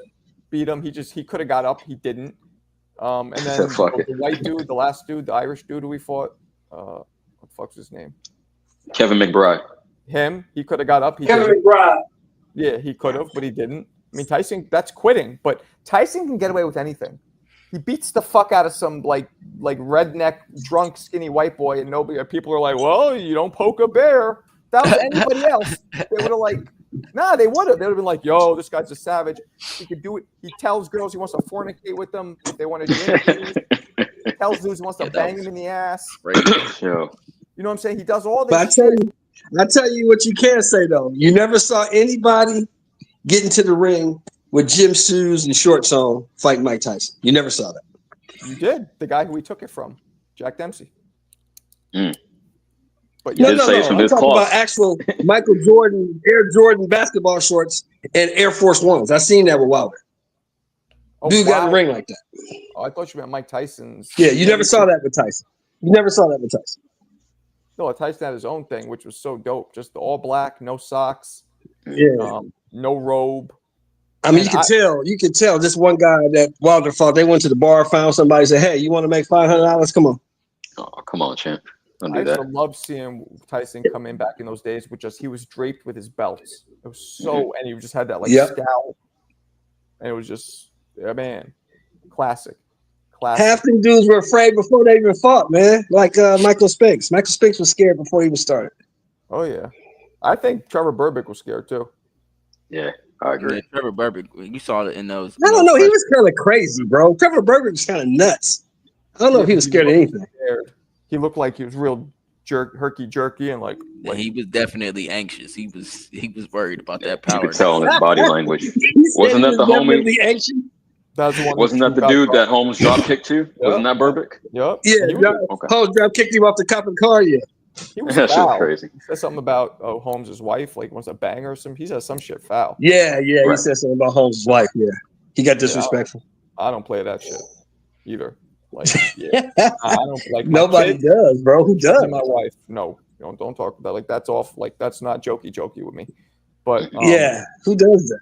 beat him. He could have got up. He didn't. And then the white dude, the last dude, the Irish dude who we fought. What the fuck's his name? Kevin McBride. Him. He could have got up. Kevin McBride. Yeah, he could have, but he didn't. I mean, Tyson, that's quitting. But Tyson can get away with anything. He beats the fuck out of some like redneck, drunk, skinny white boy, and people are like, well, you don't poke a bear. If that was anybody else, they would have like, nah, they would have. They would have been like, yo, this guy's a savage. He could do it. He tells girls he wants to fornicate with them if they want to drink. He tells dudes he wants to bang them in the ass. Right. You know what I'm saying? He does all this. But I tell you what you can say though. You never saw anybody get into the ring with gym shoes and shorts on fight Mike Tyson. You never saw that. You did. The guy who we took it from, Jack Dempsey. Mm. But No. I'm talking about actual Michael Jordan, Air Jordan basketball shorts and Air Force Ones. I seen that with Wilder. Dude got in the ring like that. Oh, I thought you meant Mike Tyson's. Yeah, you never saw that with Tyson. You never saw that with Tyson. No, Tyson had his own thing, which was so dope. Just all black, no socks, Yeah. no robe. I mean, you could tell this one guy that Wilder fought, they went to the bar, found somebody, said, hey, you want to make $500? Come on. Oh, come on, champ. Don't I do used that. to love seeing Tyson come in back in those days with he was draped with his belts. It was so, and he just had that scowl. And it was just, man, classic. Half them dudes were afraid before they even fought, man. Like Michael Spinks. Michael Spinks was scared before he even started. Oh, yeah. I think Trevor Berbick was scared, too. Yeah, I agree. Yeah, Trevor Berbick, you saw it in those. I don't know. He was kind of crazy, bro. Trevor Berbick was kind of nuts. I don't know if he was scared of anything. He looked like he was real herky-jerky and like he was definitely anxious. He was worried about that power. You could tell in his body language. Wasn't that the homie? Wasn't that the dude that Holmes drop kicked to? Wasn't that Berbick? Yep. Yeah, Holmes drop kicked him off the cop of the car. Yeah. He was that shit foul. crazy. He said something about Holmes' wife, like wants a banger or something. He said some shit foul. Yeah. Right. He said something about Holmes' wife. Yeah. He got disrespectful. I don't play that shit either. Like, yeah. I don't like nobody does, bro. Who does? My wife. No, don't talk about that. Like that's off. Like that's not jokey with me. But yeah, who does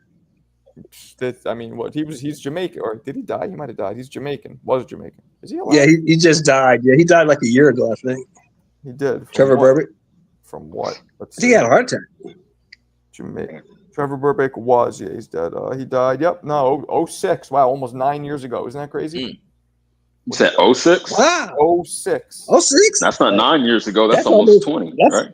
that? I mean, what he's Jamaican, or did he die? He might have died. He's Jamaican. Was Jamaican. Is he alive? Yeah, he just died. Yeah, he died like a year ago, I think. He did. Trevor Berbick. From what? He had a heart attack. Jamaican. Trevor Berbick was. Yeah, he's dead. He died. Yep. No. 06. Wow, almost 9 years ago. Isn't that crazy? You said 06? Wow. 06. 06? That's not 9 years ago. That's almost 20, right?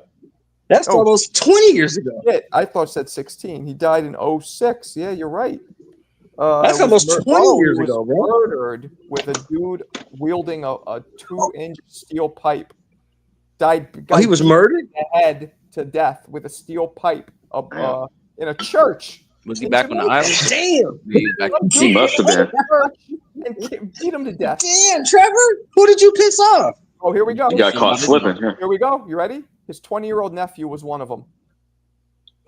That's almost 20 years ago. Yeah, I thought it said 16. He died in 06. Yeah, you're right. That's almost 20 years ago, bro. Murdered with a dude wielding a 2-inch steel pipe. Died. He was murdered? Head to death with a steel pipe in a church. Was he back on the island? Damn. He must have been. And beat him to death. Damn, Trevor. Who did you piss off? Oh, here we go. He got caught slipping. Here we go. You ready? His 20-year-old nephew was one of them.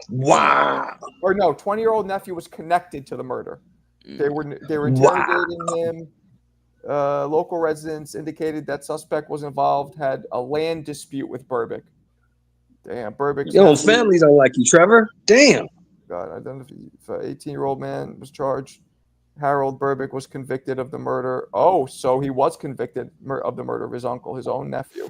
Wow. Or no, 20-year-old nephew was connected to the murder. They were interrogating him. Local residents indicated that suspect was involved, had a land dispute with Berbick. Damn, Berbick's your own family don't like you, Trevor. Damn. God, identified 18-year-old man was charged. Harold Berbick was convicted of the murder. Oh, so he was convicted of the murder of his uncle, his own nephew.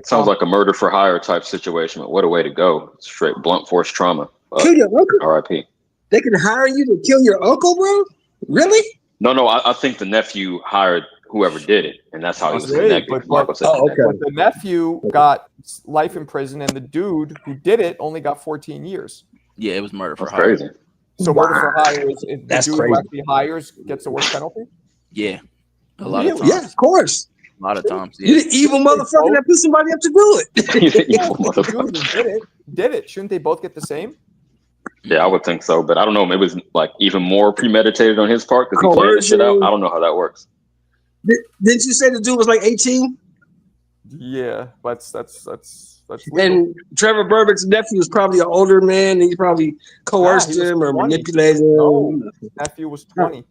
Sounds like a murder for hire type situation. But what a way to go! Straight blunt force trauma. Kill your uncle? R.I.P. They can hire you to kill your uncle, bro? Really? No. I think the nephew hired whoever did it, and that's how he was connected. But the nephew got life in prison, and the dude who did it only got 14 years. Yeah, it was murder for hire. Crazy. So murder for hire is the that's dude crazy. who actually hires gets the worst penalty? Yeah. A lot of times. Yeah, of course. A lot of times. Yeah. You're the evil motherfucker that put somebody up to do it. The dude who did it. Shouldn't they both get the same? Yeah, I would think so, but I don't know. Maybe it was like even more premeditated on his part because he planned this shit out. I don't know how that works. Didn't you say the dude was like 18? Yeah, that's legal. And Trevor Berbick's nephew was probably an older man, and he probably coerced him or manipulated him. No, his nephew was 20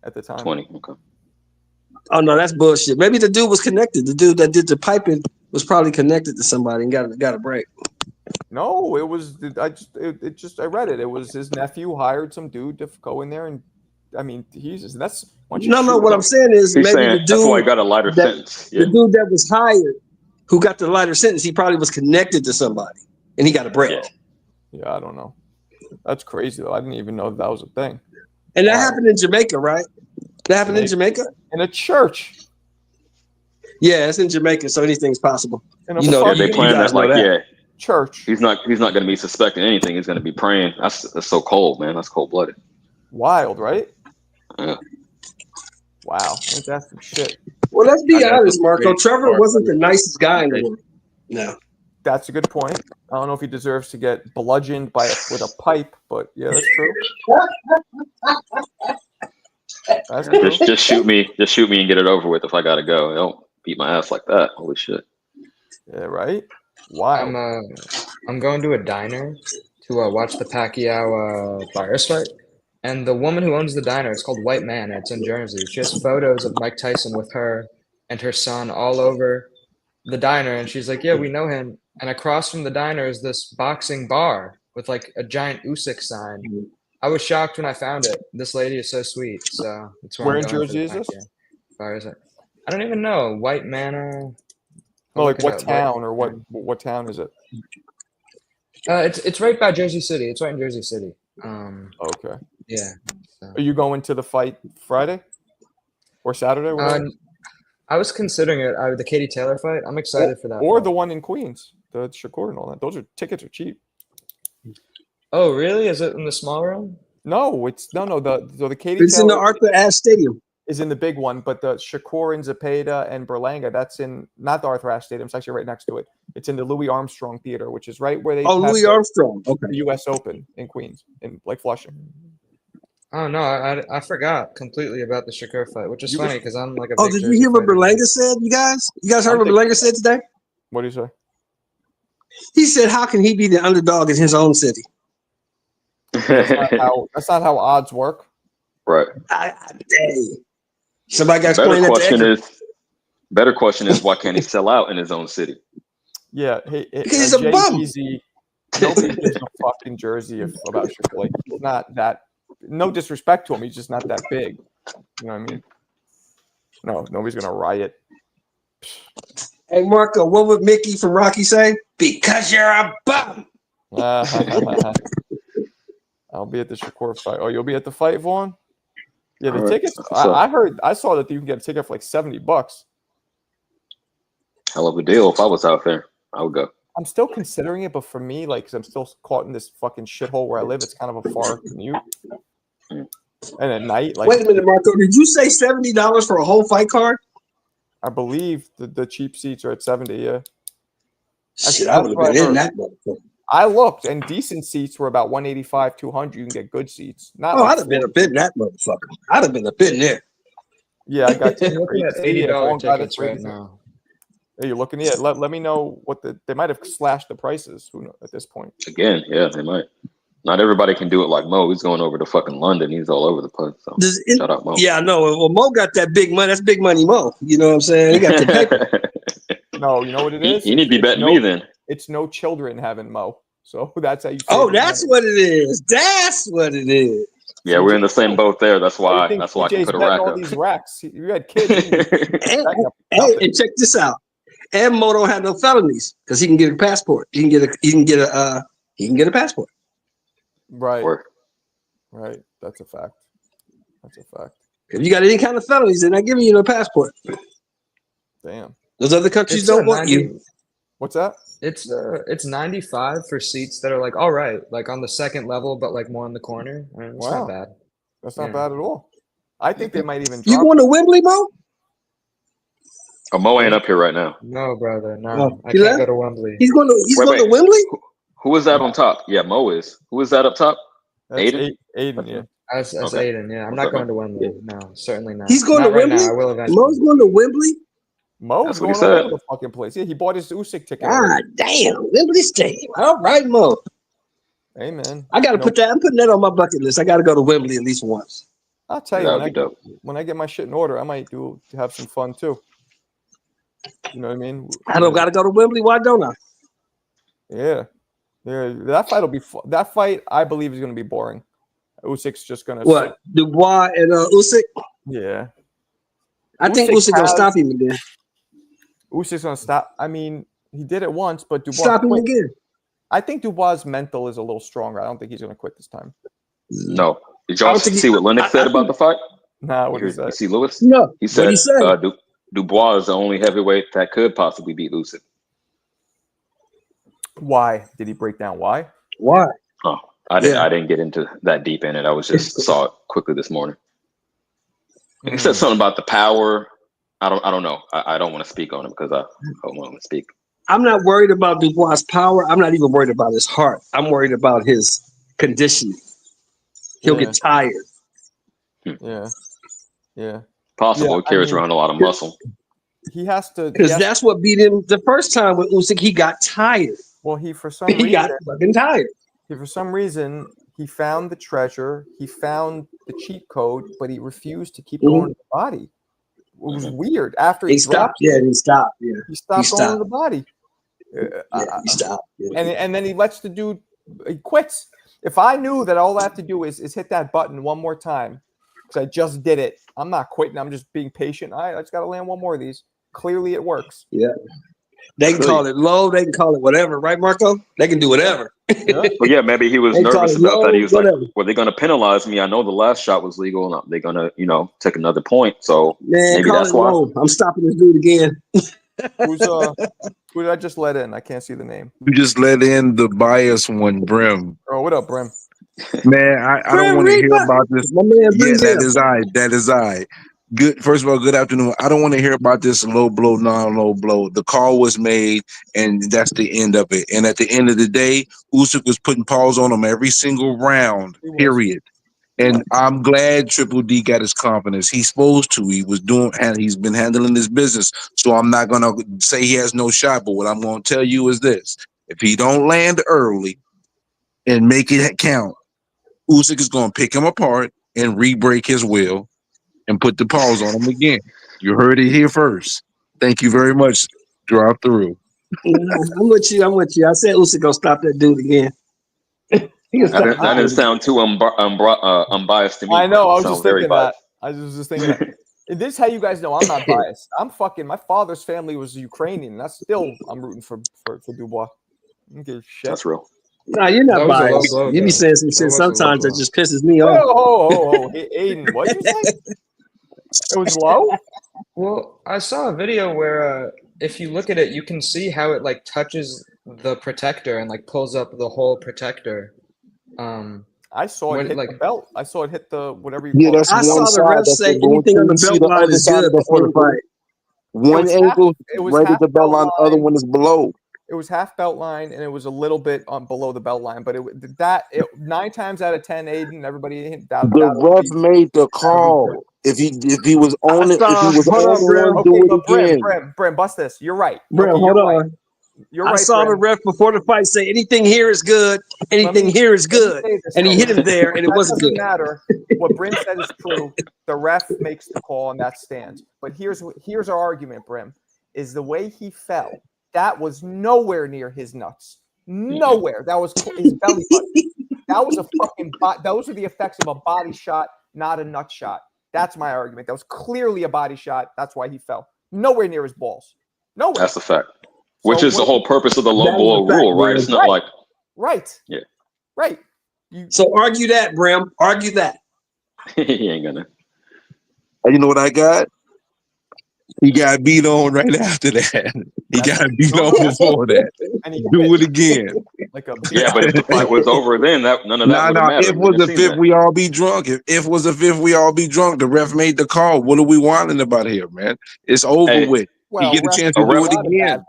at the time. 20, okay. Oh no, that's bullshit. Maybe the dude was connected. The dude that did the piping was probably connected to somebody and got a break. No, it was. I read it. It was his nephew hired some dude to go in there and I mean, that's once you No, shoot what him- I'm saying is He's maybe saying the that's why he dude got a lighter sentence. Yeah. the dude that was hired, who got the lighter sentence, he probably was connected to somebody, and he got a break. Yeah. Yeah, I don't know. That's crazy though. I didn't even know that was a thing. And that Wow. happened in Jamaica, right? That happened in Jamaica. In a church. Yeah, it's in Jamaica, so anything's possible. In a You know, Yeah, fucking they playing guys that like know that. yeah. church. He's not going to be suspecting anything. He's going to be praying. That's so cold, man. That's cold blooded. Wild, right? Yeah. Wow. Ain't that some shit? Well, let's be I got honest, the Marco. great Trevor part. wasn't the nicest guy in the world. No. That's a good point. I don't know if he deserves to get bludgeoned with a pipe, but yeah, that's true. That's true. Just shoot me and get it over with if I got to go. Don't beat my ass like that. Holy shit. Yeah, right? Wild. I'm going to a diner to watch the Pacquiao Barrios fight. And the woman who owns the diner, it's called White Man, and it's in Jersey. She has photos of Mike Tyson with her and her son all over the diner. And she's like, yeah, we know him. And across from the diner is this boxing bar with like a giant Usyk sign. I was shocked when I found it. This lady is so sweet. So it's Where in Jersey is this? Barrios. I don't even know. White Manor. Oh, like Look it what up. town or what town is it? It's right by Jersey City. It's right in Jersey City. Okay. Yeah. So. Are you going to the fight Friday or Saturday? Whatever? I was considering it. The Katie Taylor fight. I'm excited for that. Or fight. the one in Queens, the Shakur and all that. Those tickets are cheap. Oh, really? Is it in the small room? No, it's no. The Katie It's Taylor in the Arthur Ashe Stadium. is in the big one, but the Shakur and Zepeda and Berlanga, that's in not the Arthur Ashe Stadium. It's actually right next to it. It's in the Louis Armstrong Theater, which is right where they Oh, had Louis Armstrong. Okay. the U.S. Open in Queens, in like Flushing. Oh no, I forgot completely about the Shakur fight, which is funny because I'm like a. Oh, big did you Jersey hear what fighter guy. Berlanga said, you guys? You guys heard what Berlanga said today? What do you say? He said, how can he be the underdog in his own city? That's not how odds work. Right. Dang. Somebody got to explain that to Edgar. Better question is why can't he sell out in his own city? Yeah, Because he's a bum. Easy, nobody gives a fuck in Jersey about Shakur. Like, he's not that. No disrespect to him, he's just not that big. You know what I mean? No, nobody's gonna riot. Hey, Marco, what would Mickey from Rocky say? Because you're a bum. I'll be at the Shakur fight. Oh, you'll be at the fight, Vaughn? Yeah, the All right. tickets. I saw that you can get a ticket for like $70. Hell of a deal. If I was out there, I would go. I'm still considering it, but for me, like, because I'm still caught in this fucking shithole where I live, it's kind of a far commute. And at night, like, Wait a minute, Marco. Did you say $70 for a whole fight card? I believe the cheap seats are at 70. Yeah, Shit, I would have been in that motherfucker. I looked, and decent seats were about 185, 200. You can get good seats. Not Oh, like I'd have been up in that motherfucker. I'd have been up in there. Yeah, I got I'm looking at $80 tickets right crazy. now. Are you looking? Yeah, let me know what they might have slashed the prices. Who knows at this point? Again, yeah, they might. Not everybody can do it like Mo. He's going over to fucking London. He's all over the place. So shout out Mo. Yeah, I know. Well, Mo got that big money. That's big money, Mo. You know what I'm saying? He got the paper. No, you know what it is? You need to be betting me then. It's no children having Mo. So that's how you. Oh, that's what it is. That's what it is. Yeah, we're in the same boat there. That's why. That's why I can put a rack all up. These racks. You had kids. And check this out. And Mo don't have no felonies because he can get a passport. He can get a passport. Right. Right. That's a fact. That's a fact. If you got any kind of felonies, they're not giving you no passport. Damn. Those other countries don't want you. What's that? It's 95 for seats that are like all right, like on the second level, but like more in the corner. I mean, it's not bad. That's not bad at all. I think they might even. You going to Wembley, Mo? Oh, Mo ain't up here right now. No, brother, no. Oh, I can't go to Wembley. He's going to Wembley? Who is that on top? Yeah, Mo is. Who is that up top? Aiden? Aiden, yeah. That's Aiden, yeah. I'm not going to Wembley. No, certainly not. He's going not to Wembley? Now. I will eventually. Mo's going to Wembley? Mo's going all over the fucking place. Yeah, he bought his Usyk ticket. God damn, Wembley Stadium. All right, Mo. Hey, man. I got to put that. I'm putting that on my bucket list. I got to go to Wembley at least once. I'll tell you, when I get my shit in order, I might have some fun too. You know what I mean? I don't got to go to Wembley. Why don't I? Yeah. That fight will be that fight. I believe is going to be boring. Usyk's just gonna What, Dubois and Usyk? Yeah. I think Usyk gonna stop him again. Usyk's gonna stop. I mean, he did it once, but Dubois Stop him quit. again. I think Dubois' mental is a little stronger. I don't think he's gonna quit this time. No. Did y'all see what Lennox said about the fight? Nah, what You he said? see Lewis? No. He said What'd he say? Dubois is the only heavyweight that could possibly beat Usyk. Why did he break down? Why? Why? Oh, I didn't get into that deep in it. I was just saw it quickly this morning. He said something about the power. I don't know. I don't want to speak on it because I don't want to speak. I'm not worried about Dubois' power. I'm not even worried about his heart. I'm worried about his conditioning. He'll get tired. Yeah. Possible. He carries around a lot of muscle. He has to, because that's what beat him the first time with Usyk. He got tired. Well, he got fucking tired. For some reason, he found the treasure. He found the cheat code, but he refused to keep going to the body. It was weird. After he stopped, he stopped. Yeah, he stopped going to the body. He stopped. Yeah. And then he lets the dude. He quits. If I knew that all I have to do is hit that button one more time, because I just did it, I'm not quitting. I'm just being patient. All right, I just got to land one more of these. Clearly, it works. Yeah. They can call it low. They can call it whatever, right, Marco? They can do whatever. But yeah, maybe he was nervous about that. He was like, "Were they going to penalize me? I know the last shot was legal, and they're going to, take another point. So maybe that's why." Low. I'm stopping this dude again. Who did I just let in? I can't see the name. You just let in the bias one, Brim. Oh, what up, Brim? Man, I don't want to hear about this. My man, That is I. Good. First of all, good afternoon. I don't want to hear about this low blow, non-low blow. The call was made, and that's the end of it. And at the end of the day, Usyk was putting paws on him every single round. Period. And I'm glad Triple D got his confidence. He's supposed to. He's been handling his business. So I'm not gonna say he has no shot. But what I'm gonna tell you is this: if he don't land early and make it count, Usyk is gonna pick him apart and re-break his will and put the pause on him again. You heard it here first. Thank you very much. Drop through. I'm with you. I said Usyk gonna stop that dude again. That didn't sound too unbiased to me. I know. I was just thinking that. I was just thinking that. This is how you guys know I'm not biased. My father's family was Ukrainian. I'm rooting for Dubois. Shit. That's real. No, you're not biased. You be saying some shit sometimes that just pisses me off. Oh, Aiden, what did you say? It was low? Well, I saw a video where if you look at it, you can see how it like touches the protector and like pulls up the whole protector. I saw it hit the belt. I saw it hit the whatever you call it. That's I saw the ref say anything on the belt line is good before the fight. One ankle right at the belt line, other one is below. It was half belt line, and it was a little bit below the belt line. But 9 times out of 10, Aiden, everybody that. The ref made the call. If he was on it, if he was on one, do it again. Brim, bust this. You're right. Brim, hold on. You're right. I saw the ref before the fight say anything here is good. Anything here is good, and he hit him there, and it wasn't good. Doesn't matter. What Brim said is true. The ref makes the call, and that stands. But here's our argument, Brim, is the way he fell. That was nowhere near his nuts. Nowhere. That was his belly button. That was a fucking. Those are the effects of a body shot, not a nut shot. That's my argument. That was clearly a body shot. That's why he fell. Nowhere near his balls. Nowhere. That's a fact. Which is the whole purpose of the low blow rule, right? It's not like. Right. Yeah. Right. So argue that, Brim. Argue that. He ain't gonna. You know what I got? He got beat on right after that. He got beat on before that. And he do it again. Like a yeah, but if the fight was over, then none of that would have mattered. If was a fifth, we all be drunk. If was a fifth, we all be drunk. The ref made the call. What are we whining about here, man? It's over with. Well, he get a chance to do it again.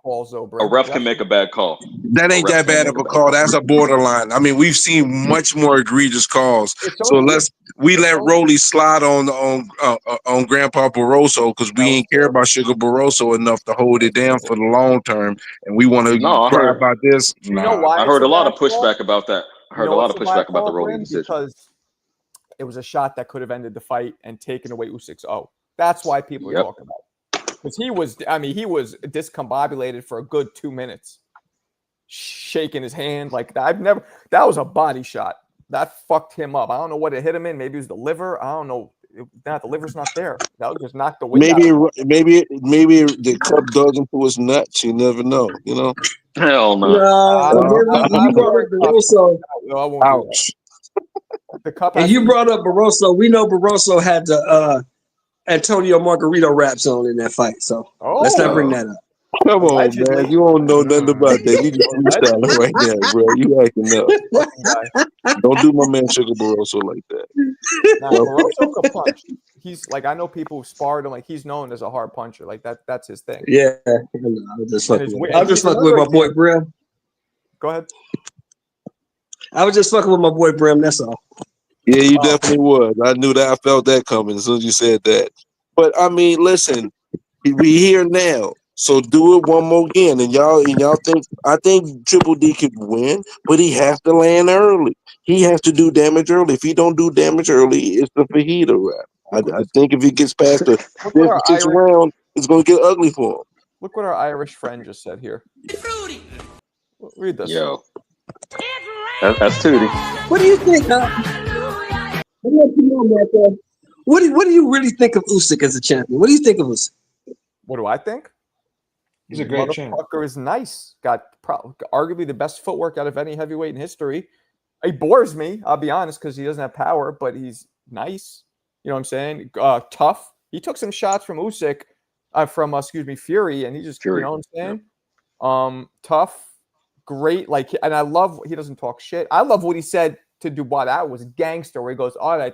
A ref can make a bad call. That ain't that bad of a call. That's a borderline. I mean, we've seen much more egregious calls. So let Rolly slide on Grandpa Barroso because we ain't care about Sugar Barroso enough to hold it down for the long term, and we want to cry about this. You know why? I heard a lot of pushback about that. I heard a lot of pushback about the Rolly decision because it was a shot that could have ended the fight and taken away Usyk's O. That's why people are talking about it. Because he was discombobulated for a good 2 minutes, shaking his hand like that. That was a body shot. that fucked him up. I don't know what it hit him in. Maybe it was the liver. I don't know. The liver's not there. That was just knocked the wind out. Maybe the cup dug into his nuts. You never know. You know. Hell no. You brought up Barroso. Ouch. The cup. And you brought up Barroso. We know Barroso had the Antonio Margarito raps on in that fight. So let's not bring that up. Come on, man. You don't know nothing about that. You just freestyling right now, bro. You acting up. Don't do my man Sugar Barroso like that. Nah, Barroso can punch. He's like, I know people who sparred him. Like, he's known as a hard puncher. Like that's his thing. Yeah. I'm just fucking with my boy Brim. Go ahead. I was just fucking with my boy Brim. That's all. Yeah, you definitely was. I knew that. I felt that coming as soon as you said that. But I mean, listen, we here now. So do it one more again, and y'all think I think Triple D could win, but he has to land early. He has to do damage early. If he don't do damage early, it's the fajita wrap. I think if he gets past the 6th round, it's going to get ugly for him. Look what our Irish friend just said here. Read this. Yo, that's Tootie. What do you think? What do you really think of Usyk as a champion? What do you think of Usyk? What do I think? He's a great champ. Motherfucker is nice. Got arguably the best footwork out of any heavyweight in history. He bores me, I'll be honest, because he doesn't have power, but he's nice. You know what I'm saying? Tough. He took some shots from Usyk, Fury, and he just, you know what I'm saying? Tough, great. Like, and I love, he doesn't talk shit. I love what he said to Dubois. That was gangster, where he goes, all right.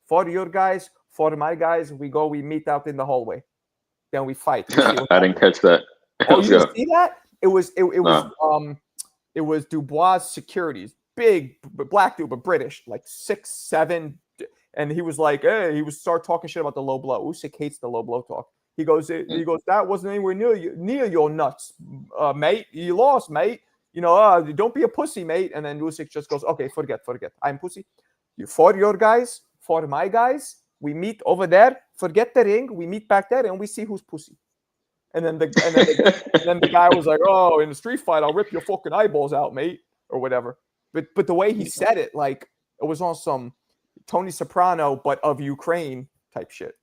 For your guys, for my guys, we meet out in the hallway. Then we fight. I didn't catch that. Oh, you didn't see that? It was Dubois' securities, big black dude, but British, like 6'7", and he was like, hey, he was start talking shit about the low blow. Usyk hates the low blow talk. He goes, that wasn't anywhere near your nuts, mate. You lost, mate. You know, don't be a pussy, mate. And then Usyk just goes, okay, forget. I'm pussy. You for your guys, for my guys. We meet over there. Forget the ring. We meet back there, and we see who's pussy. And then the guy was like, "Oh, in the street fight, I'll rip your fucking eyeballs out, mate," or whatever. But the way he said it, like it was on some Tony Soprano, but of Ukraine type shit.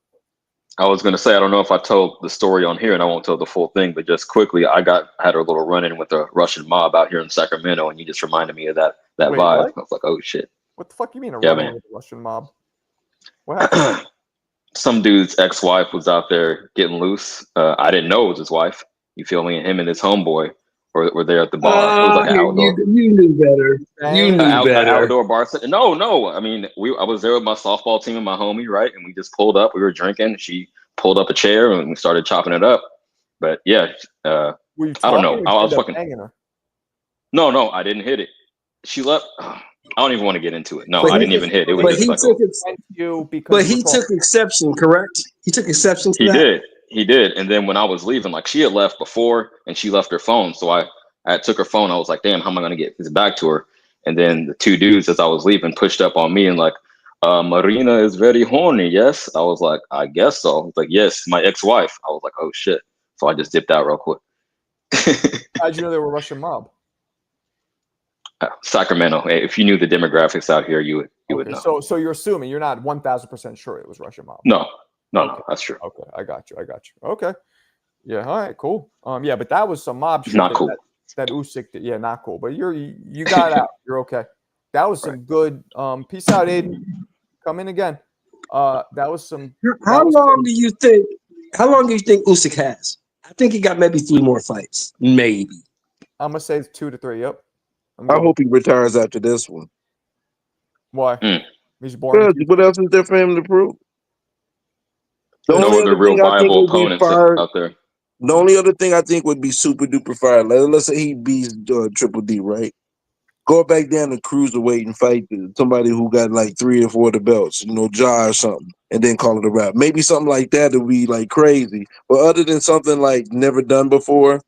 I was gonna say, I don't know if I told the story on here, and I won't tell the full thing, but just quickly, I had a little run-in with a Russian mob out here in Sacramento, and you just reminded me of that Wait, vibe. what? I was like, oh shit. What the fuck you mean run-in with a Russian mob? What happened? Some dude's ex-wife was out there getting loose. I didn't know it was his wife. You feel me? And him and his homeboy were there at the bar. It was like an outdoor. You knew better. You knew better. An outdoor bar. No. I mean, I was there with my softball team and my homie, right? And we just pulled up. We were drinking. She pulled up a chair and we started chopping it up. But yeah, I don't know. I was fucking. No, I didn't hit it. She left. I don't even want to get into it. No, I didn't even hit. It was just like. But he took exception, correct? He took exception to that? He did. And then when I was leaving, like she had left before and she left her phone. So I took her phone. I was like, damn, how am I going to get this back to her? And then the two dudes, as I was leaving, pushed up on me and like, Marina is very horny, yes? I was like, I guess so. I was like, yes, my ex-wife. I was like, oh shit. So I just dipped out real quick. How'd you know they were Russian mob? Sacramento. If you knew the demographics out here, you would know. So you're assuming, you're not 1,000% sure it was Russian mob? No, that's true. Okay, I got you. Okay, yeah, all right, cool. Yeah, but that was some mob shit. Not cool. That Usyk did. Yeah, not cool. But you got out. You're okay. That was some good. Peace out, Aiden. Come in again. That was some. How long do you think Usyk has? I think he got maybe 3 more fights. Maybe. I'm gonna say 2 to 3. Yep. I hope he retires after this one. Why? He's born. What else is there for him to prove? No other real viable opponents out there. The only other thing I think would be super duper fire. Let's say he beats Triple D, right? Go back down to cruiserweight and fight somebody who got like 3 or 4 of the belts, Ja or something, and then call it a wrap. Maybe something like that would be like crazy. But other than something like never done before,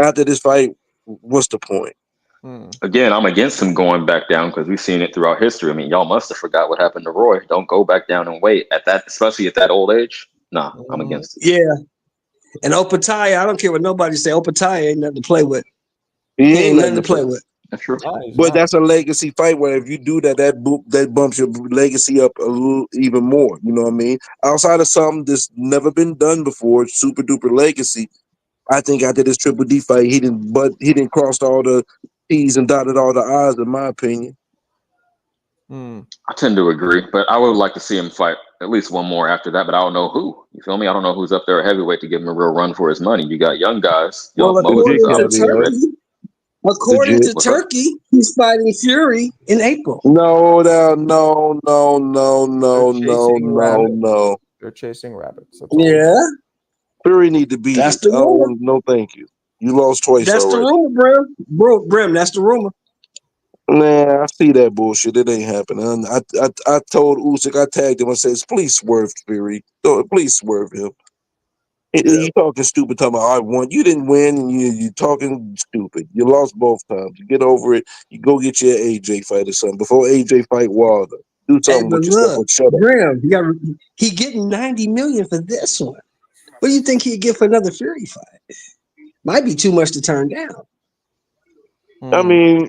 after this fight, what's the point? Again, I'm against him going back down because we've seen it throughout history. I mean, y'all must have forgot what happened to Roy. Don't go back down and wait at that, especially at that old age. Nah, I'm against it. Yeah. And Opataya, I don't care what nobody say. Opataya ain't nothing to play with. He ain't nothing to play with. That's true. But that's a legacy fight where if you do that, that bumps your legacy up a little even more. You know what I mean? Outside of something that's never been done before, super duper legacy. I think after this Triple D fight, he didn't cross all the T's and dotted all the I's, in my opinion. I tend to agree, but I would like to see him fight at least one more after that, but I don't know who. You feel me? I don't know who's up there at heavyweight to give him a real run for his money. You got young guys. Well, according to Turkey, he's fighting Fury in April. No. They're chasing rabbits. Yeah. Fury need to beat That's it. the rumor. No, thank you. You lost twice That's already. the rumor, Brim. That's the rumor. Nah, I see that bullshit. It ain't happening. I told Usyk, I tagged him and says, please swerve Fury. Please swerve him. You talking stupid, talking about I won. You didn't win, and you talking stupid. You lost both times. You get over it. You go get your AJ fight or something. Before AJ fight Wilder, do something with yourself. Look, Shut up. Graham, he getting $90 million for this one. What do you think he'd get for another Fury fight? Might be too much to turn down. I mean,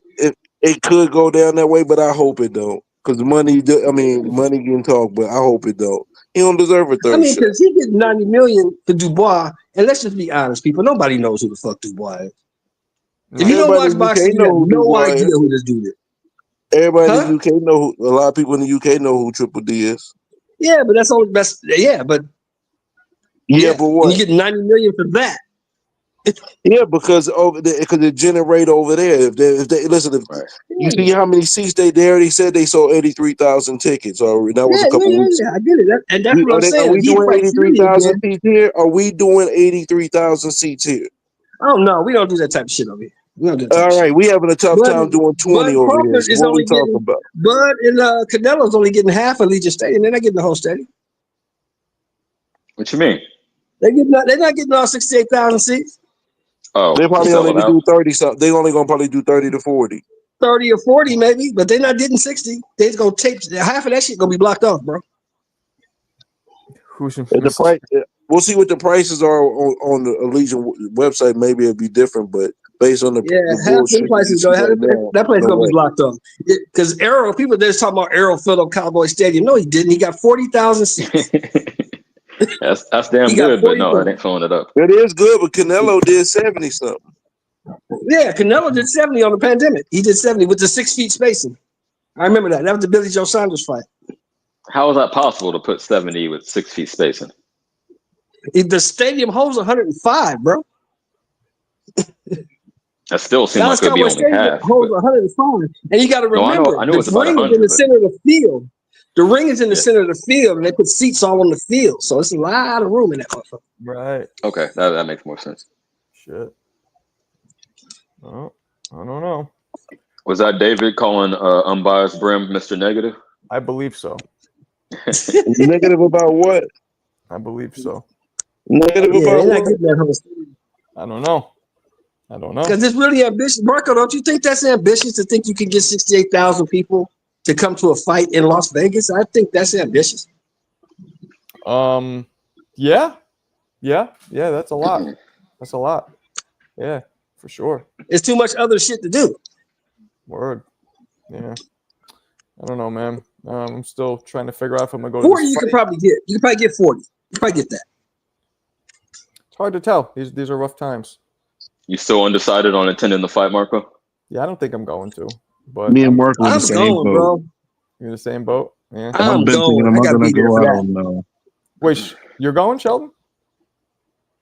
it could go down that way, but I hope it don't. Because money can talk, but I hope it don't. He don't deserve a third shot. Because he getting $90 million for Dubois, and let's just be honest, people. Nobody knows who the fuck Dubois is. If you don't watch boxing, you have no idea who this dude is. Everybody in the UK know who. A lot of people in the UK know who Triple D is. Yeah, but that's only best. Yeah, but what? You get $90 million for that. Yeah, because it generate over there. If they listen, you see how many seats they already said they sold 83,000 tickets already. That was a couple weeks. Yeah, I get it, and that's what I'm saying. Are we doing 83,000 seats here? Are we doing 83,000 seats here? Oh no, we don't do that type of shit over here. All right, we having a tough time doing 20 over here. So what are we talking about? Bud and Canelo's only getting half of Allegiant Stadium. They're not getting the whole stadium. What you mean? They're not getting all 68,000 seats. Oh, they probably only do 30 something. They only gonna probably do 30 to 40. 30 or 40 maybe, but they're not getting 60. They're gonna take half of that shit. Gonna be blocked off, bro. We'll see what the prices are on the Allegiant website. Maybe it'll be different, but based on the half the prices that place is gonna be blocked off. Because Arrow, people they're talking about Arrow filled up Cowboy Stadium. No, he didn't. He got 40,000 seats. That's damn good, but no, I ain't filling it up. It is good, but Canelo did 70 something. Yeah, Canelo did 70 on the pandemic. He did 70 with the 6 feet spacing. I remember that. That was the Billy Joe Saunders fight. How is that possible to put 70 with 6 feet spacing? The stadium holds 105, bro. That still seems like it could be only half. Holds 105, and you got to remember, I know it's about ring 100, is in the center of the field. The ring is in the center of the field, and they put seats all on the field, so it's a lot of room in that motherfucker. Right. Okay, that makes more sense. Shit. Oh, I don't know. Was that David calling unbiased Brim Mr. Negative? I believe so. Negative about what? I believe so. Negative about what? I don't know. Because it's really ambitious. Marco, don't you think that's ambitious to think you can get 68,000 people to come to a fight in Las Vegas? I think that's ambitious. Yeah, that's a lot. That's a lot. Yeah, for sure. It's too much other shit to do. Word. Yeah. I don't know, man. I'm still trying to figure out if I'm gonna go 40 to this you fight. can probably get. You can probably get 40. You can probably get that. It's hard to tell. These are rough times. You still undecided on attending the fight, Marco? Yeah, I don't think I'm going to. But me and Marco in the same boat. Bro. You're in the same boat? Yeah. I'm going. Am I gonna go? I don't know. Wait, you're going, Sheldon?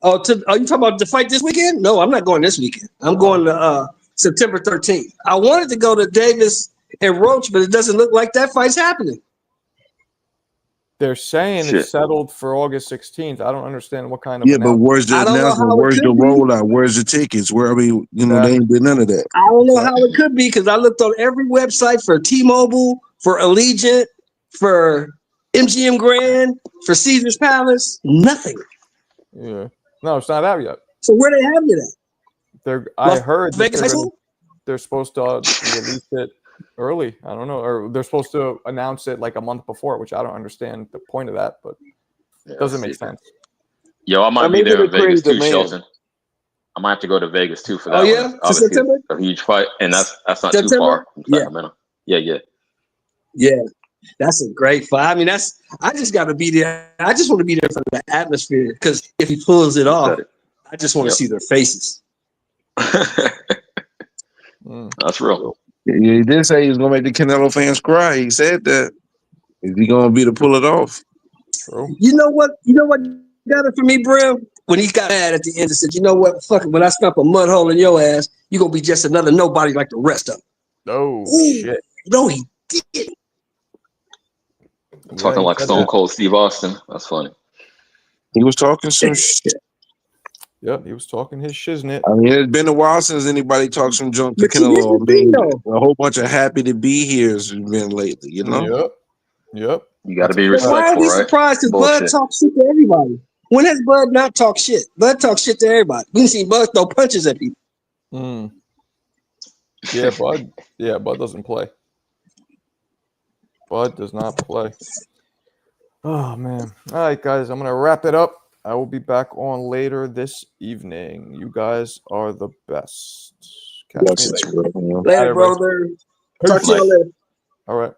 Oh, are you talking about the fight this weekend? No, I'm not going this weekend. I'm going to September 13th. I wanted to go to Davis and Roach, but it doesn't look like that fight's happening. They're saying it's settled for August 16th. I don't understand what kind of but where's the announcement? Where's the rollout? Where's the tickets? They ain't did none of that. I don't know how it could be because I looked on every website for T-Mobile, for Allegiant, for MGM Grand, for Caesars Palace. Nothing. Yeah. No, it's not out yet. So where they have it at? I heard they're supposed to release it early. I don't know, or they're supposed to announce it like a month before, which I don't understand the point of that, but it doesn't make sense. Yo, I might be there in Vegas too, Shelton. I might have to go to Vegas too for that. Oh yeah, one. Obviously, September? a huge fight, and that's not September? too far from Yeah. Sacramento. Yeah. Yeah, that's a great fight. I mean, I just got to be there. I just want to be there for the atmosphere because if he pulls it off, I just want to see their faces. That's real. Yeah, he did say he was gonna make the Canelo fans cry. He said that. Is he gonna be to pull it off? True. You know what got it for me, bro? When he got mad at the end and said, "You know what? Fuck it. When I stomp a mud hole in your ass, you gonna be just another nobody like the rest of them." Oh shit! No, he did. Talking like Stone Cold Steve Austin. That's funny. He was talking some shit. Yep, he was talking his shiznit. I mean, it's been a while since anybody talked some junk to Canelo. I mean, a whole bunch of happy to be here has been lately, you know? Yep. You got to be respectful, right? Why are we right? surprised? Because Bud talks shit to everybody. When has Bud not talked shit? Bud talks shit to everybody. We can see Bud throw punches at people. Yeah, Bud. Yeah, Bud doesn't play. Bud does not play. Oh man! All right, guys, I'm gonna wrap it up. I will be back on later this evening. You guys are the best. Later, brother. Talk to y'all later. All right.